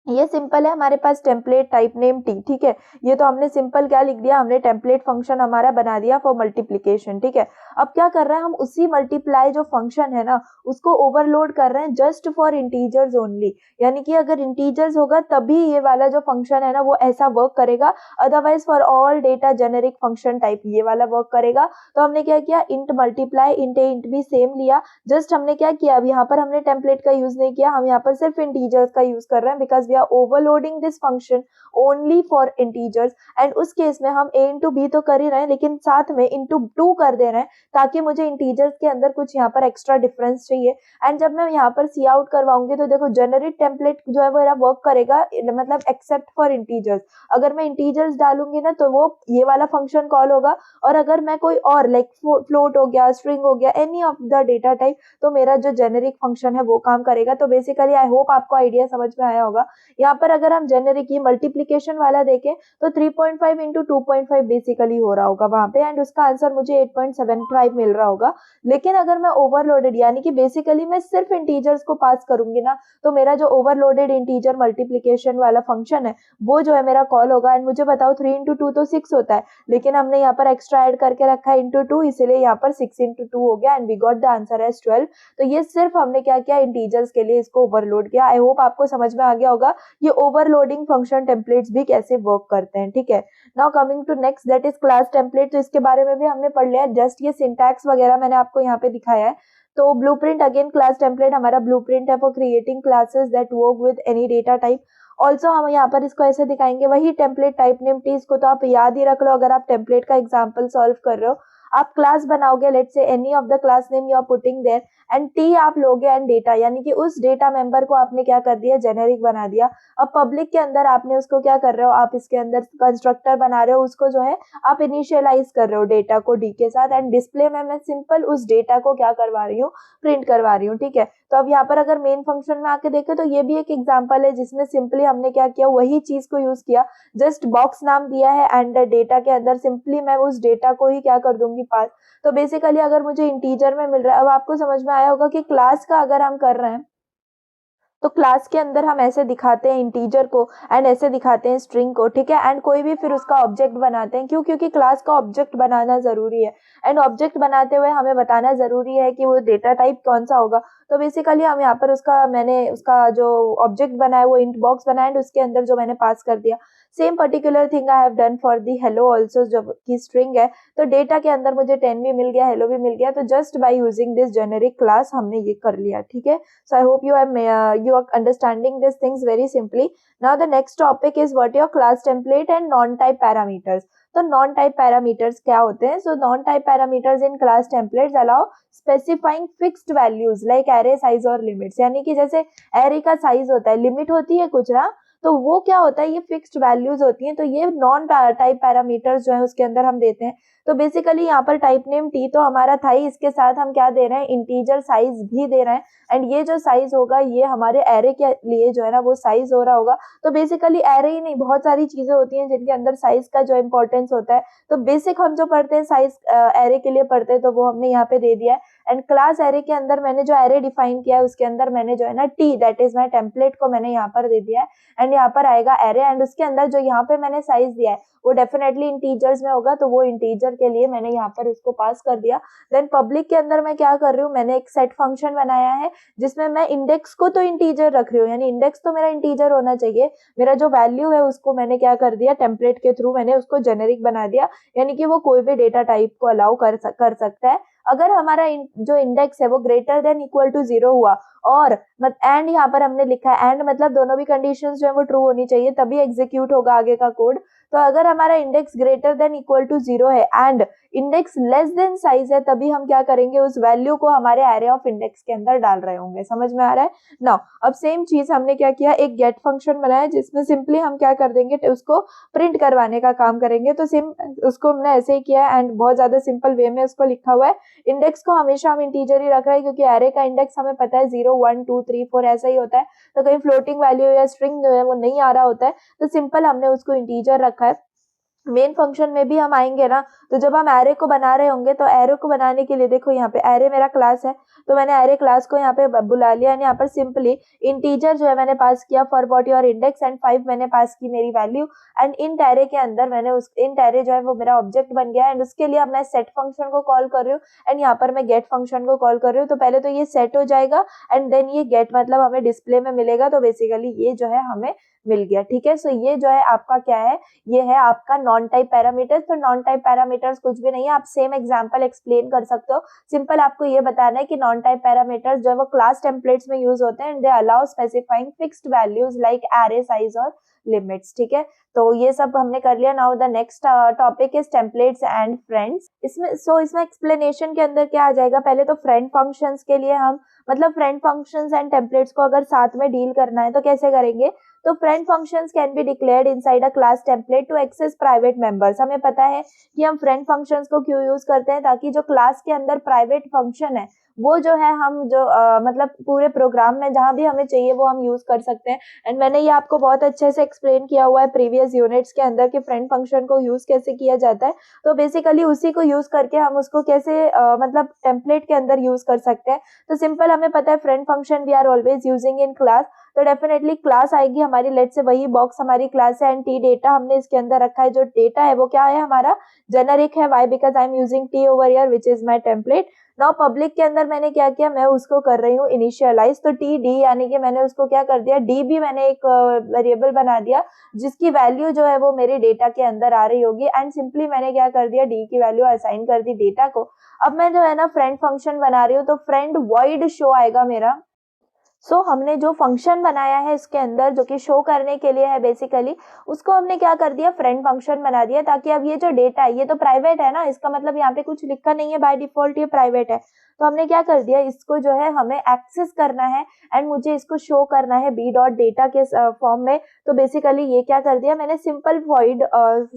ये सिंपल है, हमारे पास टेम्पलेट टाइप नेम टी, ठीक है। ये तो हमने सिंपल क्या लिख दिया, हमने टेम्पलेट फंक्शन हमारा बना दिया फॉर मल्टीप्लीकेशन, ठीक है। अब क्या कर रहे हैं हम, उसी मल्टीप्लाई जो फंक्शन है ना उसको ओवरलोड कर रहे हैं जस्ट फॉर इंटीजर्स ओनली। यानी कि अगर इंटीजर्स होगा तभी ये वाला जो फंक्शन है ना वो ऐसा वर्क करेगा, otherwise for all data generic function type ये वाला वर्क करेगा। तो हमने क्या किया, इंट मल्टीप्लाई इंट ए इंट बी सेम लिया, जस्ट हमने क्या किया, अब यहाँ पर हमने टेम्पलेट का यूज नहीं किया, हम यहाँ पर सिर्फ इंटीजर्स का यूज कर रहे हैं because we are overloading this function only for integers। And उस केस में हम a इंटू बी तो कर ही रहे हैं लेकिन साथ में इंटू 2 कर दे रहे हैं ताकि मुझे इंटीजर्स के अंदर कुछ यहाँ पर एक्स्ट्रा डिफरेंस चाहिए। एंड जब मैं यहाँ पर सी आउट करवाऊंगी तो देखो जेनरेट टेम्पलेट जो है वो मेरा वर्क करेगा, मतलब एक्सेप्ट फॉर इंटीजर्स। अगर मैं इंटीजर्स डालूंगी ना तो वो ये वाला फंक्शन कॉल होगा, और अगर मैं कोई और लाइक फ्लोट हो गया, स्ट्रिंग हो गया, any of the data type, तो मेरा जो जेनेरिक फंक्शन है वो काम करेगा। तो बेसिकली आई होप आपको आइडिया समझ में आया होगा। यहाँ पर अगर हम जेनेरिक ये मल्टीप्लीकेशन वाला देखें तो 3.5 इंटू 2.5 बेसिकली हो रहा होगा वहां पे, एंड उसका आंसर मुझे 8.75 मिल रहा होगा। लेकिन अगर मैं ओवरलोडेड यानी कि बेसिकली मैं सिर्फ इंटीजर्स को पास करूंगी ना तो मेरा जो ओवरलोडेड इंटीजर मल्टीप्लीकेशन वाला फंक्शन है वो जो है मेरा कॉल होगा। एंड मुझे बताओ 3 इंटू 2 तो 6 होता है, लेकिन हमने यहाँ पर एक्स्ट्रा ऐड करके रखा है इंटू 2, इसलिए यहाँ पर 6 इंटू 2 हो गया and we got the answer as 12। तो ये सिर्फ हमने क्या किया, इंटीजर्स के लिए इसको ओवरलोड किया। आई होप आपको समझ में आ गया होगा ये ओवरलोडिंग फंक्शन टेम्पलेट्स भी कैसे वर्क करते हैं, ठीक है। Now coming to next that is class template. तो इसके बारे में भी हमने पढ़ लिया, जस्ट ये सिंटैक्स वगैरह मैंने आपको यहाँ पे दिखाया है। तो ब्लूप्रिंट, अगेन क्लास टेम्पलेट हमारा ब्लूप्रिंट है for creating classes that work with any data type. Also हम यहाँ पर इसको ऐसे दिखाएंगे, वही टेम्पलेट टाइप नेम टी, इसको तो आप याद ही रख लो अगर आप टेम्पलेट का एग्जाम्पल सॉल्व कर रहे हो। आप क्लास बनाओगे, let's say any of the class name you are putting there, and T आप लोगे एंड डेटा, यानी कि उस डेटा मेंबर को आपने क्या कर दिया, जेनेरिक बना दिया। अब पब्लिक के अंदर आपने उसको क्या कर रहे हो, आप इसके अंदर कंस्ट्रक्टर बना रहे हो, उसको जो है आप इनिशियलाइज कर रहे हो डेटा को डी के साथ, एंड डिस्प्ले में मैं सिंपल उस डेटा को क्या करवा रही हूँ, प्रिंट करवा रही हूँ, ठीक है। तो अब यहाँ पर अगर मेन फंक्शन में आके देखें तो ये भी एक एग्जाम्पल है जिसमें सिंपली हमने क्या किया, वही चीज को यूज किया, जस्ट बॉक्स नाम दिया है एंड डेटा के अंदर सिंपली मैं उस डेटा को ही क्या कर दूंगी, पास। तो बेसिकली अगर मुझे इंटीजर में मिल रहा है, अब आपको समझ में आया होगा कि क्लास का अगर हम कर रहे हैं तो क्लास के अंदर हम ऐसे दिखाते हैं इंटीजर को एंड ऐसे दिखाते हैं स्ट्रिंग को, ठीक है। एंड कोई भी फिर उसका ऑब्जेक्ट बनाते हैं, क्यों, क्योंकि क्लास का ऑब्जेक्ट बनाना जरूरी है, एंड ऑब्जेक्ट बनाते हुए हमें बताना जरूरी है कि वो डेटा टाइप कौन सा होगा। तो बेसिकली हम यहाँ पर मैंने उसका जो ऑब्जेक्ट बनाया वो इंट बॉक्स बनाया एंड उसके अंदर जो मैंने पास कर दिया, same particular thing I have done for the hello also, जो की स्ट्रिंग है। तो डेटा के अंदर मुझे 10 भी मिल गया, हेलो भी मिल गया, तो just by using this generic class हमने ये कर लिया, ठीक है। So I hope you are understanding these things very simply. Now the next topic is what your class template and non-type parameters. तो नॉन टाइप पैरामीटर्स क्या होते हैं? सो नॉन टाइप पैरामीटर्स इन class templates allow specifying fixed values like array size और limits. यानी कि जैसे array का size होता है, लिमिट होती है कुछ ना, तो वो क्या होता है, ये फिक्स्ड वैल्यूज होती हैं। तो ये नॉन टाइप पैरामीटर्स जो है उसके अंदर हम देते हैं। तो बेसिकली यहाँ पर टाइप नेम टी तो हमारा था ही, इसके साथ हम क्या दे रहे हैं, इंटीजर साइज भी दे रहे हैं, एंड ये जो साइज होगा ये हमारे एरे के लिए जो है ना वो साइज हो रहा होगा। तो बेसिकली एरे ही नहीं, बहुत सारी चीजें होती हैं जिनके अंदर साइज का जो इंपॉर्टेंस होता है। तो बेसिक हम जो पढ़ते हैं साइज एरे के लिए पढ़ते हैं, तो वो हमने यहाँ पे दे दिया है। एंड क्लास एरे के अंदर मैंने जो एरे डिफाइन किया है उसके अंदर मैंने जो है ना T, that is my template को मैंने यहाँ पर दे दिया है, एंड यहाँ पर आएगा एरे, एंड उसके अंदर जो यहाँ पे मैंने साइज दिया है वो डेफिनेटली इंटीजर्स में होगा, तो वो इंटीजर के लिए मैंने यहाँ पर उसको पास कर दिया। देन पब्लिक के अंदर मैं क्या कर रही हूँ, मैंने एक सेट फंक्शन बनाया है जिसमें मैं इंडेक्स को तो इंटीजर रख रही हूँ, यानी इंडेक्स तो मेरा इंटीजर होना चाहिए, मेरा जो वैल्यू है उसको मैंने क्या कर दिया, टेम्पलेट के थ्रू मैंने उसको जेनेरिक बना दिया, यानी कि वो कोई भी डेटा टाइप को अलाउ कर सकता है। अगर हमारा जो इंडेक्स है वो ग्रेटर देन इक्वल टू 0 हुआ, और एंड यहाँ पर हमने लिखा है एंड मतलब दोनों भी कंडीशंस जो है वो ट्रू होनी चाहिए तभी एग्जीक्यूट होगा आगे का कोड। तो अगर हमारा index greater than equal to 0 है and index less than size है, तभी हम क्या करेंगे, उस वैल्यू को हमारे एरे ऑफ इंडेक्स के अंदर डाल रहे होंगे। समझ में आ रहा है? नाउ अब सेम चीज हमने क्या किया, एक गेट फंक्शन बनाया जिसमें सिंपली हम क्या कर देंगे, उसको प्रिंट करवाने का काम करेंगे। तो उसको हमने ऐसे ही किया एंड बहुत ज्यादा सिंपल वे में उसको लिखा हुआ है। इंडेक्स को हमेशा हम इंटीजर ही रख रहे हैं क्योंकि एरे का इंडेक्स हमें पता है 0 1 2 3 4 ऐसा ही होता है, तो कहीं फ्लोटिंग वैल्यू या स्ट्रिंग जो है वो नहीं आ रहा होता है, तो सिंपल हमने उसको इंटीजर रखा है। मेन फंक्शन में भी हम आएंगे ना, तो जब हम एरे को बना रहे होंगे तो एरे को बनाने के लिए देखो यहाँ पे एरे मेरा क्लास है, तो मैंने एरे क्लास को यहाँ पे बुला लिया एंड यहाँ पर सिंपली इंटीजर जो है मैंने पास किया for what your index and 5 मैंने पास की मेरी वैल्यू एंड इंट एरे के अंदर मैंने उस इंट एरे जो है वो मेरा ऑब्जेक्ट बन गया एंड उसके लिए अब मैं सेट फंक्शन को कॉल कर रही हूँ एंड यहाँ पर मैं गेट फंक्शन को कॉल कर रही हूँ। तो पहले तो ये सेट हो जाएगा एंड देन ये गेट मतलब हमें डिस्प्ले में मिलेगा, तो बेसिकली ये जो है हमें मिल गया। ठीक है, सो ये जो है आपका क्या है, ये है आपका नॉन टाइप पैरामीटर्स। तो नॉन टाइप पैरामीटर्स कुछ भी नहीं है, आप सेम एग्जांपल एक्सप्लेन कर सकते हो। सिंपल आपको ये बताना है कि नॉन टाइप पैरामीटर्स जो है वो क्लास टेम्पलेट्स में यूज होते हैं and they allow specifying fixed values like array size और लिमिट्स। ठीक है, तो ये सब हमने कर लिया। Now the next topic is templates and friends. इसमें एक्सप्लेनेशन के अंदर क्या आ जाएगा, पहले तो फ्रेंड फंक्शंस के लिए हम मतलब फ्रेंड फंक्शंस एंड टेम्पलेट्स को अगर साथ में डील करना है तो कैसे करेंगे, तो friend functions can be declared inside a class template to access private members. हमें पता है कि हम फ्रेंड फंक्शंस को क्यों यूज करते हैं, ताकि जो क्लास के अंदर प्राइवेट फंक्शन है वो जो है हम जो मतलब पूरे प्रोग्राम में जहां भी हमें चाहिए वो हम यूज कर सकते हैं। एंड मैंने ये आपको बहुत अच्छे से एक्सप्लेन किया हुआ है प्रीवियस यूनिट्स के अंदर कि फ्रेंड फंक्शन को यूज कैसे किया जाता है। तो बेसिकली उसी को यूज करके हम उसको कैसे मतलब टेम्पलेट के अंदर यूज कर सकते हैं। तो सिंपल हमें पता है friend function we are always using in class, तो डेफिनेटली क्लास आएगी हमारी, लेट से वही बॉक्स हमारी क्लास है एंड टी डेटा हमने इसके अंदर रखा है। जो डेटा है वो क्या है हमारा जेनरिक है, why because I am using T over here which is my template. Now public के अंदर मैंने क्या किया, मैं उसको कर रही हूँ इनिशियलाइज, तो टी डी यानी कि मैंने उसको क्या कर दिया, डी भी मैंने एक वेरिएबल बना दिया जिसकी वैल्यू जो है वो मेरे डेटा के अंदर आ रही होगी एंड सिंपली मैंने क्या कर दिया, डी की वैल्यू असाइन कर दी डेटा को। अब मैं जो है ना फ्रेंड फंक्शन बना रही हूँ, तो फ्रेंड वॉइड शो आएगा मेरा। हमने जो फंक्शन बनाया है इसके अंदर जो कि शो करने के लिए है बेसिकली, उसको हमने क्या कर दिया, फ्रेंड फंक्शन बना दिया, ताकि अब ये जो डेटा है ये तो प्राइवेट है ना, इसका मतलब यहाँ पे कुछ लिखा नहीं है बाय डिफॉल्ट ये प्राइवेट है, तो हमने क्या कर दिया, इसको जो है हमें एक्सेस करना है एंड मुझे इसको शो करना है बी डॉट डेटा के फॉर्म में। तो बेसिकली ये क्या कर दिया मैंने, सिंपल वॉइड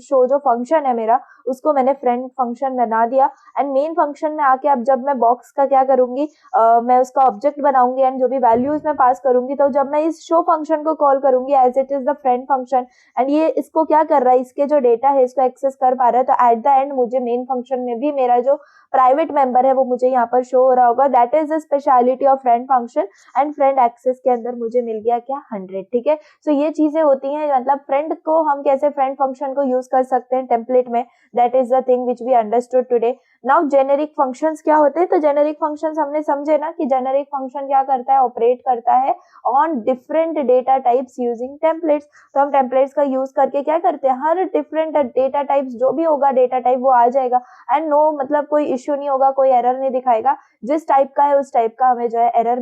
शो जो फंक्शन है मेरा उसको मैंने फ्रेंड फंक्शन बना दिया एंड मेन फंक्शन में आके अब जब मैं बॉक्स का क्या करूंगी, मैं उसका ऑब्जेक्ट बनाऊंगी एंड जो भी वैल्यूज मैं पास करूंगी, तो जब मैं इस शो फंक्शन को कॉल करूंगी as it is the friend function and ये इसको क्या कर रहा है, इसके जो डेटा है इसको एक्सेस कर पा रहा है, तो एट द एंड मुझे मेन फंक्शन में भी मेरा जो प्राइवेट मेंबर है वो मुझे यहाँ पर शो हो रहा होगा। That is the speciality of friend function and friend access के अंदर मुझे मिल गया क्या, 100। ठीक है, सो ये चीजें होती हैं, मतलब फ्रेंड को हम कैसे फ्रेंड फंक्शन को यूज कर सकते हैं टेम्पलेट में, that is the thing which we understood today. Now generic functions क्या होते हैं, तो जेनेरिक फंक्शंस हमने समझे ना कि जेनेरिक फंक्शन क्या करता है, ऑपरेट करता है on different data types using templates. तो हम टेम्पलेट्स का यूज करके क्या करते हैं, हर डिफरेंट डेटा टाइप्स जो भी होगा डेटा टाइप वो आ जाएगा एंड नो मतलब कोई इश्यू नहीं होगा, कोई एरर नहीं दिखाएगा, जिस टाइप का है उस टाइप का हमें जो है एरर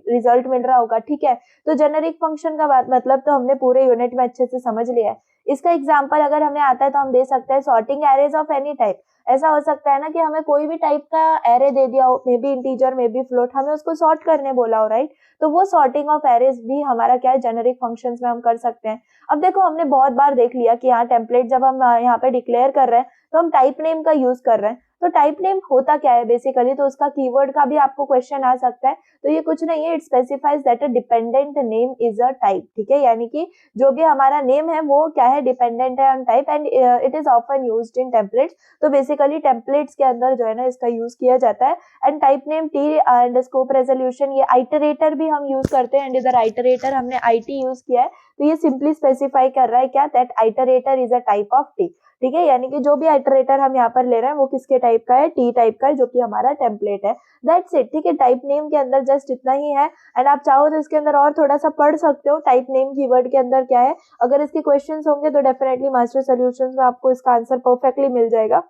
रिजल्ट मिल रहा होगा। ठीक है, तो जेनेरिक फंक्शन का बात मतलब तो हमने पूरे यूनिट में अच्छे से समझ लिया है। इसका एग्जांपल अगर हमें आता है तो हम दे सकते हैं sorting arrays of any type. ऐसा हो सकता है ना कि हमें कोई भी टाइप का एरे दे दिया हो, may be integer may be float, हमें उसको सॉर्ट करने बोला हो, राइट, तो वो सॉर्टिंग ऑफ एरेज भी हमारा क्या है जेनेरिक फंक्शंस में हम कर सकते हैं। अब देखो हमने बहुत बार देख लिया कि यहाँ टेम्पलेट जब हम यहाँ पे डिक्लेयर कर रहे हैं तो हम टाइप नेम का यूज कर रहे हैं, तो टाइप नेम होता क्या है बेसिकली, तो उसका कीवर्ड का भी आपको क्वेश्चन आ सकता है। तो ये कुछ नहीं है, it specifies that a dependent name is a type. ठीक है, यानी कि जो भी हमारा नेम है वो क्या है, डिपेंडेंट है on type and it is often used in templates. तो बेसिकली टेम्पलेट्स के अंदर जो है ना इसका यूज किया जाता है। And type name T and scope resolution, ये आइटरेटर भी हम यूज करते हैं एंड इधर आइटरेटर हमने आईटी यूज किया है, तो ये सिंपली स्पेसिफाई कर रहा है क्या, that iterator is a type of T. ठीक है, यानी कि जो भी आइटरेटर हम यहाँ पर ले रहे हैं वो किसके टाइप का है, टी टाइप का है, जो कि हमारा टेम्पलेट है। That's it. ठीक है, टाइप नेम के अंदर जस्ट इतना ही है एंड आप चाहो तो इसके अंदर और थोड़ा सा पढ़ सकते हो टाइप नेम कीवर्ड के अंदर क्या है। अगर इसके क्वेश्चंस होंगे तो डेफिनेटली मास्टर सॉल्यूशंस में आपको इसका आंसर परफेक्टली मिल जाएगा।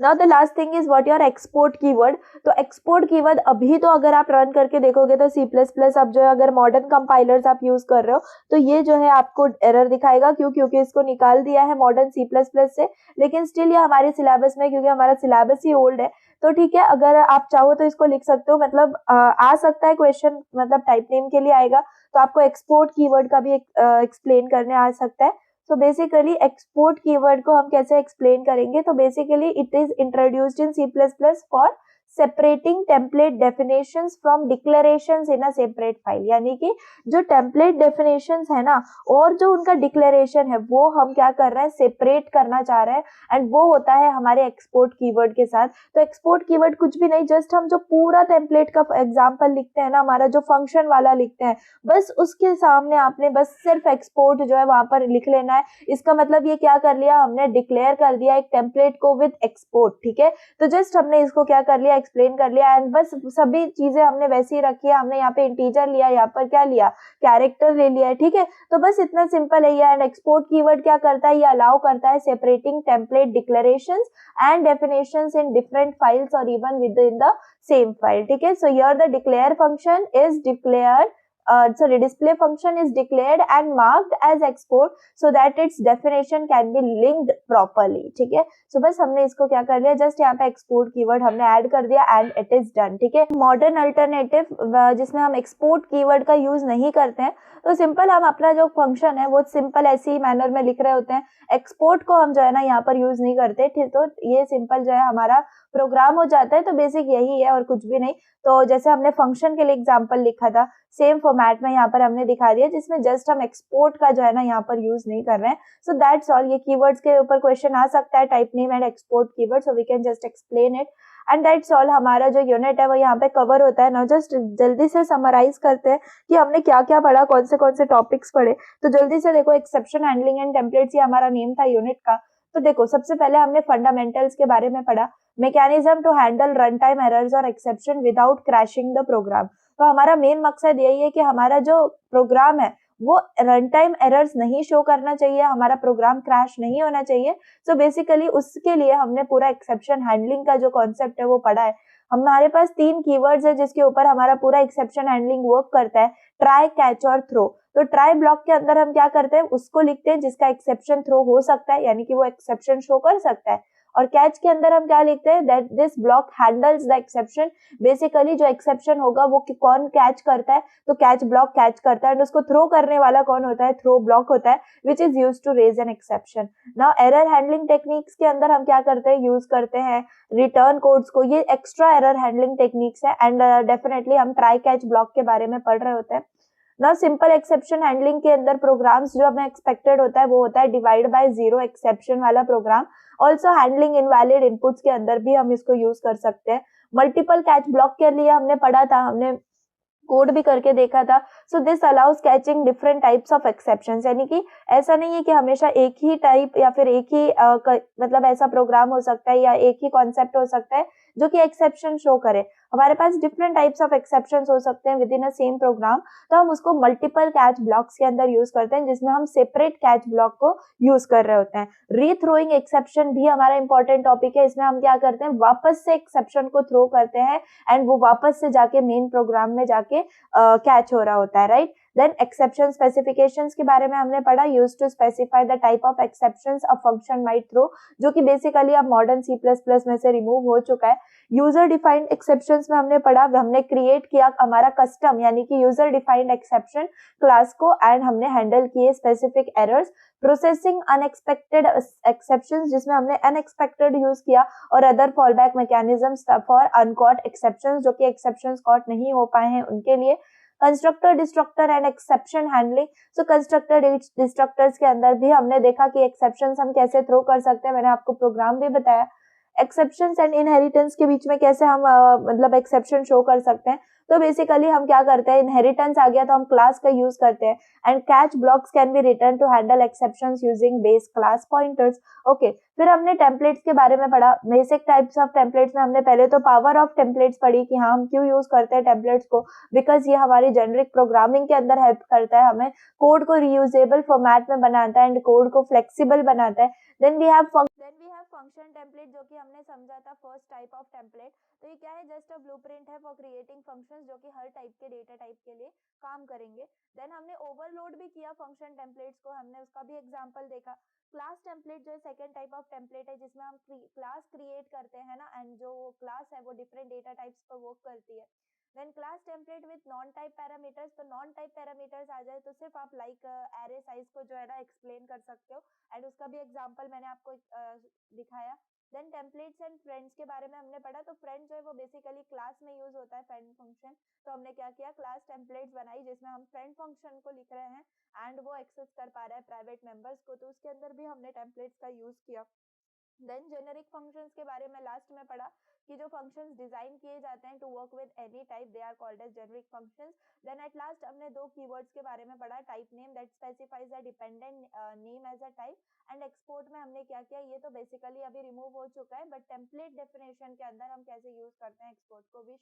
Now the last thing is what your export keyword. तो एक्सपोर्ट कीवर्ड अभी तो अगर आप रन करके देखोगे तो C++ आप जो है अगर मॉडर्न कंपाइलर्स आप यूज कर रहे हो तो ये जो है आपको एरर दिखाएगा। क्यों? क्योंकि इसको निकाल दिया है मॉडर्न C++ से, लेकिन स्टिल ये हमारे सिलेबस में, क्योंकि हमारा सिलेबस ही ओल्ड है तो ठीक है, अगर आप चाहो तो इसको लिख सकते हो। मतलब आ सकता है क्वेश्चन, मतलब टाइप नेम के लिए आएगा तो आपको एक्सपोर्ट कीवर्ड का भी एक्सप्लेन करने आ सकता है। सो बेसिकली एक्सपोर्ट कीवर्ड को हम कैसे एक्सप्लेन करेंगे, तो basically it is introduced in C++ for separating template definitions from declarations in a separate file. यानी कि जो टेम्पलेट डेफिनेशंस है ना और जो उनका डिक्लेरेशन है वो हम क्या कर रहे हैं, सेपरेट करना चाह रहे हैं, एंड वो होता है हमारे एक्सपोर्ट कीवर्ड के साथ। तो एक्सपोर्ट कीवर्ड कुछ भी नहीं, जस्ट हम जो पूरा टेम्पलेट का एग्जाम्पल लिखते हैं ना, हमारा जो फंक्शन वाला लिखते हैं, बस उसके सामने आपने बस सिर्फ एक्सपोर्ट जो है वहां पर लिख लेना है। इसका मतलब ये क्या कर लिया, हमने डिक्लेयर कर दिया एक टेम्पलेट को विद एक्सपोर्ट। ठीक है, तो जस्ट हमने इसको क्या कर लिया, एक्सप्लेन कर लिया, एंड बस सभी चीजें हमने वैसे ही रखी है। हमने यहाँ पे इंटीजर लिया, यहाँ पर क्या लिया, कैरेक्टर ले लिया है। ठीक है, तो बस इतना सिंपल है ये। एंड एक्सपोर्ट कीवर्ड क्या करता है, ये अलाउ करता है separating template declarations and definitions in different files और even within the same file. ठीक है, so here the declare function is declared display function is declared and marked as export so that its definition can be linked properly। ठीक है, so बस हमने इसको क्या कर लिया, जस्ट यहाँ पे एक्सपोर्ट कीवर्ड हमने ऐड कर दिया एंड इट इज डन। ठीक है, मॉडर्न अल्टरनेटिव जिसमें हम एक्सपोर्ट कीवर्ड का यूज नहीं करते हैं, तो सिंपल हम अपना जो फंक्शन है वो सिंपल ऐसे ही मैनर में लिख रहे होते हैं। एक्सपोर्ट को हम जो है ना यहाँ पर यूज नहीं करते। ठीक, तो ये सिंपल जो है हमारा प्रोग्राम हो जाता है। तो बेसिक यही है और कुछ भी नहीं। तो जैसे हमने फंक्शन के लिए एग्जांपल लिखा था, सेम फॉर्मेट में यहाँ पर हमने दिखा दिया, जिसमें जस्ट हम एक्सपोर्ट का जो है ना यहाँ पर यूज नहीं कर रहे हैं। So that's all. ये कीवर्ड्स के ऊपर क्वेश्चन आ सकता है, type name and export keyword, so we can just explain it and that's all. हमारा जो यूनिट है वो यहाँ पे कवर होता है ना। जस्ट जल्दी से समराइज करते हैं कि हमने क्या क्या पढ़ा, कौन से टॉपिक्स पढ़े। तो जल्दी से देखो, एक्सेप्शन हैंडलिंग एंड टेम्पलेट्स, ये हमारा नेम था यूनिट का। तो देखो, सबसे पहले हमने फंडामेंटल्स के बारे में पढ़ा, mechanism to handle run time errors और exception without crashing the program. तो हमारा मेन मकसद यही है कि हमारा जो प्रोग्राम है वो रन टाइम एरर्स नहीं शो करना चाहिए, हमारा प्रोग्राम क्रैश नहीं होना चाहिए। सो बेसिकली उसके लिए हमने पूरा एक्सेप्शन हैंडलिंग का जो कॉन्सेप्ट है वो पढ़ा है। हमारे पास 3 कीवर्ड्स है जिसके ऊपर हमारा पूरा एक्सेप्शन हैंडलिंग वर्क करता है, ट्राई, कैच और थ्रो। तो ट्राई ब्लॉक के अंदर हम क्या करते हैं, उसको लिखते हैं जिसका एक्सेप्शन थ्रो हो सकता है, यानी कि वो एक्सेप्शन शो कर सकता है। और कैच के अंदर हम क्या लिखते हैं, that this block handles the exception. Basically जो एक्सेप्शन होगा वो कौन कैच करता है, तो कैच ब्लॉक कैच करता है, एंड उसको थ्रो करने वाला कौन होता है, थ्रो ब्लॉक होता है, which is used to raise an exception. Now error handling techniques के अंदर हम क्या करते हैं, यूज करते हैं रिटर्न कोड्स को। ये एक्स्ट्रा एरर हैंडलिंग टेक्निक्स है, एंड डेफिनेटली हम ट्राई कैच ब्लॉक के बारे में पढ़ रहे होते हैं। ना सिंपल एक्सेप्शन हैंडलिंग के अंदर प्रोग्राम्स जो हमें एक्सपेक्टेड होता है वो होता है डिवाइड बाय जीरो एक्सेप्शन वाला प्रोग्राम। ऑल्सो हैंडलिंग इनवैलिड इनपुट्स के अंदर भी हम इसको यूज कर सकते हैं। मल्टीपल कैच ब्लॉक के लिए हमने पढ़ा था, हमने कोड भी करके देखा था। So this allows catching different types of exceptions, यानी कि ऐसा नहीं है कि हमेशा एक ही टाइप या फिर एक ही मतलब ऐसा प्रोग्राम हो सकता है या एक ही कॉन्सेप्ट हो सकता है जो कि एक्सेप्शन शो करे। हमारे पास डिफरेंट टाइप्स ऑफ एक्सेप्शंस हो सकते हैं with in a same programme, तो हम उसको मल्टीपल कैच ब्लॉक्स के अंदर यूज करते हैं, जिसमें हम सेपरेट कैच ब्लॉक को यूज कर रहे होते हैं। रीथ्रोइंग एक्सेप्शन भी हमारा इंपॉर्टेंट टॉपिक है। इसमें हम क्या करते हैं, वापस से एक्सेप्शन को थ्रो करते हैं एंड वो वापस से जाके मेन प्रोग्राम में जाके कैच हो रहा होता है, राइट। देन एक्सेप्शन स्पेसिफिकेशंस के बारे में हमने पढ़ा, use to specify the type of exceptions a function might throw, जो कि बेसिकली अब मॉडर्न C++ में से रिमूव हो चुका है। यूजर डिफाइंड एक्सेप्शंस में हमने पढ़ा, हमने क्रिएट किया हमारा कस्टम यानी कि यूजर डिफाइंड एक्सेप्शन क्लास को, एंड हमने हैंडल किए specific errors. Processing unexpected exceptions, जिसमें हमने अनएक्सपेक्टेड यूज किया, और other fallback mechanisms for uncaught exceptions, जो कि एक्सेप्शंस कॉट नहीं हो पाए हैं उनके लिए। Constructor, destructor and exception handling. So constructor destructors के अंदर भी हमने देखा कि एक्सेप्शंस हम कैसे थ्रो कर सकते हैं, मैंने आपको प्रोग्राम भी बताया। एक्सेप्शंस एंड इनहेरिटेंस के बीच में कैसे हम मतलब एक्सेप्शन शो कर सकते हैं, तो बेसिकली हम क्या करते हैं, इनहेरिटेंस आ गया तो हम क्लास का यूज करते हैं, and catch blocks can be return to handle exceptions using base class pointers. Okay, फिर हमने टेम्पलेट्स के बारे में पढ़ा, बेसिक टाइप्स ऑफ टेम्पलेट्स में हमने पहले तो पावर ऑफ टेम्पलेट्स पढ़ी कि हाँ हम क्यों यूज करते हैं टेम्पलेट्स को, बिकॉज ये हमारी जेनरिक प्रोग्रामिंग के अंदर हेल्प करता है, हमें कोड को रीयूजेबल फॉर्मेट में बनाता है एंड कोड को फ्लेक्सिबल बनाता है। Then we have function template जो कि हमने समझा था फर्स्ट टाइप ऑफ टेम्पलेट, तो ये क्या है, जस्ट अ ब्लूप्रिंट है फॉर क्रिएटिंग फंक्शंस जो कि हर टाइप के डेटा टाइप के लिए काम करेंगे। देन हमने ओवरलोड भी किया फंक्शन टेम्पलेट्स को, हमने उसका भी एग्जांपल देखा। क्लास टेम्पलेट जो है सेकंड टाइप ऑफ टेम्पलेट है जिसमें हम क्लास क्रिएट करते हैं ना, एंड जो क्लास है वो डिफरेंट डेटा टाइप्स पर वर्क करती है। Then class template with non type parameters, तो नॉन टाइप पैरामीटर्स आ जाए तो सिर्फ आप लाइक एरे साइज को जो है ना एक्सप्लेन कर सकते हो, एंड उसका भी एग्जांपल मैंने आपको दिखाया। देन टेम्पलेट्स एंड फ्रेंड्स के बारे में हमने पढ़ा, तो फ्रेंड जो है वो बेसिकली क्लास में यूज होता है फ्रेंड फंक्शन, तो हमने क्या किया, क्लास टेम्पलेट्स बनाई जिसमें हम फ्रेंड फंक्शन को लिख रहे हैं एंड वो एक्सेस कर पा रहा है प्राइवेट मेंबर्स को, तो उसके अंदर भी हमने टेम्पलेट्स का यूज किया। देन जेनेरिक फंक्शंस के बारे में लास्ट में पढ़ा कि जो फंक्शंस डिजाइन किए जाते हैं to work with any type, they are called as generic functions. Then at last हमने दो कीवर्ड्स के बारे में पढ़ा, type name that specifies a dependent name as a type, and export में हमने क्या किया, ये तो बेसिकली अभी रिमूव हो चुका है, बट टेम्पलेट डेफिनेशन के अंदर हम कैसे यूज करते हैं एक्सपोर्ट को भी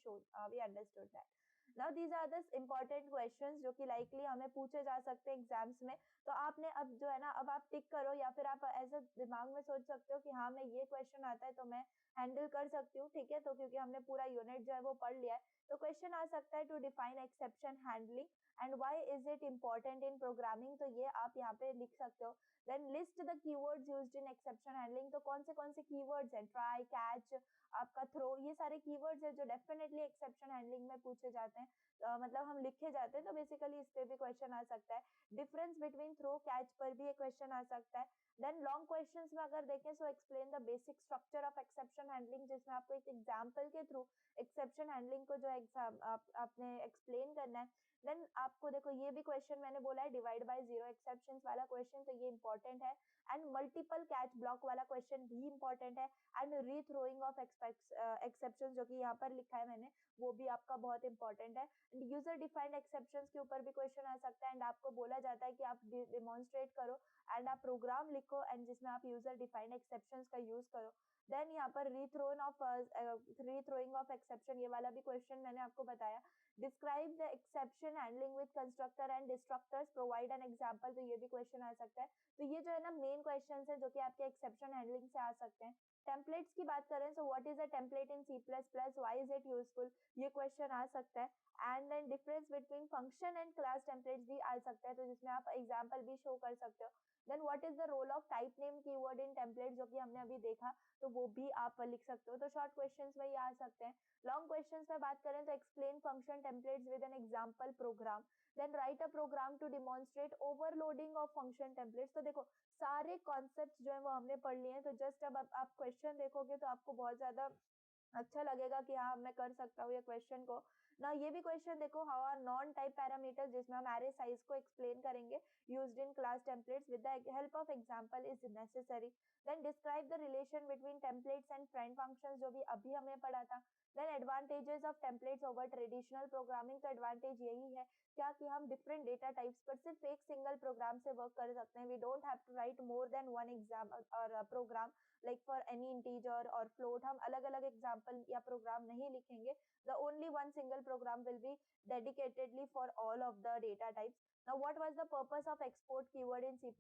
we understood that. Now these are the important questions जो कि लाइकली हमें पूछे जा सकते हैं एग्जाम्स में। तो आपने अब जो है ना, अब आप टिक करो या फिर आप ऐसे दिमाग में सोच सकते हो कि हाँ मैं ये क्वेश्चन आता है तो मैं हैंडल कर सकती हूँ, ठीक है, तो क्योंकि हमने पूरा यूनिट जो है वो पढ़ लिया है। तो क्वेश्चन आ सकता है to define exception handling and why is it important in programming, तो ये आप यहाँ पे लिख सकते हो। Then list the keywords used in exception handling, तो कौन से कीवर्ड्स हैं, ट्राई, कैच, आपका थ्रो, ये सारे कीवर्ड्स है जो डेफिनेटली एक्सेप्शन हैंडलिंग में पूछे जाते हैं, मतलब हम लिखे जाते हैं, तो बेसिकली इस पे भी क्वेश्चन आ सकता है। डिफरेंस बिटवीन थ्रो कैच पर भी एक क्वेश्चन आ सकता है। देन लॉन्ग क्वेश्चंस में अगर देखें, so explain the basic structure of exception handling, जिसमें आपको एक एग्जांपल के थ्रू एक्सेप्शन हैंडलिंग को जो आपने एक्सप्लेन करना है। देन आपको देखो ये भी क्वेश्चन मैंने बोला है डिवाइड बाय जीरो एक्सेप्शंस वाला क्वेश्चन, तो ये इंपॉर्टेंट है। एंड मल्टीपल कैच ब्लॉक वाला क्वेश्चन भी इंपॉर्टेंट है। एंड रीथ्रोइंग ऑफ एक्सेप्शन जो कि यहाँ पर लिखा है मैंने, वो भी आपका बहुत इंपॉर्टेंट है। यूजर डिफाइंड एक्सेप्शंस के ऊपर भी क्वेश्चन आ सकता है, एंड आपको बोला जाता है कि आप डिमॉन्स्ट्रेट करो एंड आप प्रोग्राम लिखो एंड जिसमें आप यूजर डिफाइंड एक्सेप्शंस का यूज करो। देन यहाँ पर रीथ्रोइंग ऑफ एक्सेप्शन, ये वाला भी क्वेश्चन मैंने आपको बताया। Describe the exception handling with constructor and destructors, provide an example, तो ये भी क्वेश्चन आ सकता है। तो ये जो है ना मेन क्वेश्चन है जो कि आपके एक्सेप्शन हैंडलिंग से आ सकते हैं। टेम्पलेट्स की बात करें, so what is a template in C plus plus, why is it useful, ये क्वेश्चन आ सकता है। And then difference between function and class templates भी आ सकता है, तो जिसमें आप एग्जांपल भी शो कर सकते हो। Then what is the role of type name keyword in template, जो कि हमने अभी देखा, तो वो भी आप लिख सकते हो। तो शॉर्ट क्वेश्चंस में ये आ सकते हैं। लॉन्ग क्वेश्चंस में बात करें तो explain function templates with an example program, then write a program to demonstrate overloading of function templates. तो देखो सारे कॉन्सेप्ट्स जो है वो हमने पढ़ लिए हैं, तो जस्ट अब आप क्वेश्चन देखोगे तो आपको बहुत ज्यादा अच्छा लगेगा कि हाँ मैं कर सकता हूँ ये क्वेश्चन को ना। ये भी क्वेश्चन देखो, how are non type parameters, जिसमें हम एरे साइज को एक्सप्लेन करेंगे, used in class templates with the help of example is necessary. Then describe the relation between templates and friend functions, जो भी अभी हमने पढ़ा था। Then advantages of templates over traditional programming, तो एडवांटेज यही है क्या कि हम डिफरेंट डेटा टाइप्स पर सिर्फ एक सिंगल प्रोग्राम से वर्क कर सकते हैं। We don't have to write more than one exam और program like for any integer और फ्लोट, हम अलग अलग एग्जाम्पल या प्रोग्राम नहीं लिखेंगे। The only one single program will be dedicatedly for all of the data types. Now what was the purpose of export keyword in C++?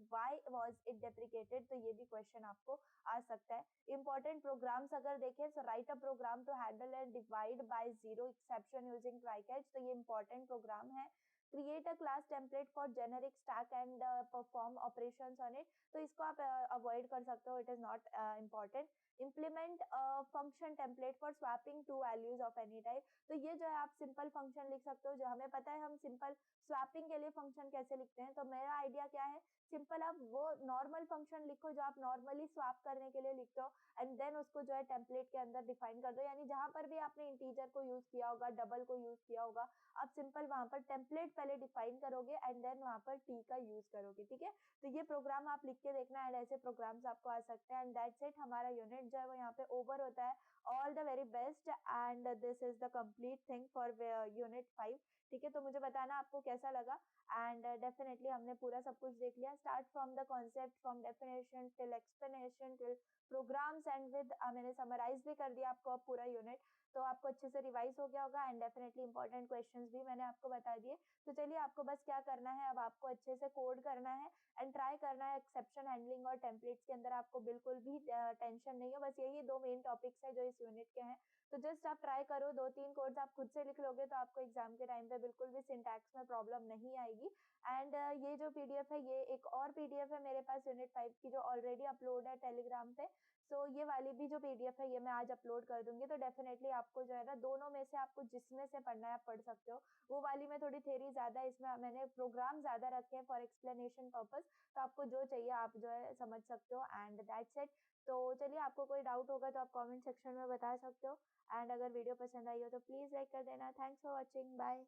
Why was it deprecated? तो ये भी question आपको आ सकता है। Important programmes अगर देखें, so write a program to handle and divide by zero exception using try catch, तो ये इंपॉर्टेंट प्रोग्राम है। Create a class template for generic stack and perform operations on it, तो इसको आप अवॉइड कर सकते हो, it is not important. Implement function template for swapping to values of any type, तो ये जो है आप सिंपल फंक्शन लिख सकते हो, जो हमें पता है हम सिंपल स्वैपिंग के लिए फंक्शन कैसे लिखते हैं। तो मेरा आइडिया क्या है, सिंपल आप वो नॉर्मल फंक्शन लिखो जो आप नॉर्मली स्वैप करने के लिए लिखते हो, एंड देन उसको जो है टेम्पलेट के अंदर डिफाइन कर दो, यानी जहां पर भी आपने इंटीजर को यूज किया होगा, डबल को यूज किया होगा, आप सिंपल वहां पर टेम्पलेट पहले डिफाइन करोगे एंड देन वहां पर टी का यूज करोगे, ठीक है। तो ये प्रोग्राम आप लिख के देखना, एंड ऐसे प्रोग्राम्स आपको आ सकते हैं। एंड दैट्स इट, हमारा यूनिट जो है वो यहाँ पे ओवर होता है। All the very best and this is the complete thing for unit 5, ठीक है। तो मुझे बताना आपको कैसा लगा, एंड डेफिनेटली हमने पूरा सब कुछ देख लिया, start from the concept, from definition till explanation till programs and with मैंने समराइज भी कर दिया आपको अब पूरा यूनिट। तो आपको अच्छे से रिवाइज हो गया होगा एंड डेफिनेटली इंपॉर्टेंट क्वेश्चंस भी मैंने आपको बता दिए। तो चलिए आपको बस क्या करना है, अब आपको अच्छे से कोड करना है एंड ट्राई करना है। एक्सेप्शन हैंडलिंग और टेम्पलेट्स के अंदर आपको बिल्कुल भी टेंशन नहीं है, बस यही 2 मेन टॉपिक्स है जो इस यूनिट के हैं। तो जस्ट आप ट्राई करो, 2-3 कोड्स आप खुद से लिख लोगे तो आपको एग्जाम के टाइम पे बिल्कुल भी सिंटैक्स में प्रॉब्लम नहीं आएगी। एंड ये जो पीडीएफ है, ये एक और पीडीएफ है मेरे पास यूनिट 5 की जो ऑलरेडी अपलोड है टेलीग्राम पे। सो ये वाली भी जो पीडीएफ है ये मैं आज अपलोड कर दूंगी। तो डेफिनेटली आपको जो है ना, दोनों में से आपको जिसमें से पढ़ना है आप पढ़ सकते हो। वो वाली में थोड़ी थ्योरी ज्यादा है, इसमें मैंने प्रोग्राम ज्यादा रखे हैं फॉर एक्सप्लेनेशन पर्पस। तो आपको जो चाहिए आप जो है समझ सकते हो एंड दैट्स इट। तो चलिए, आपको कोई डाउट होगा तो आप कमेंट सेक्शन में बता सकते हो एंड अगर वीडियो पसंद आई हो तो प्लीज लाइक कर देना। Thanks for watching, bye.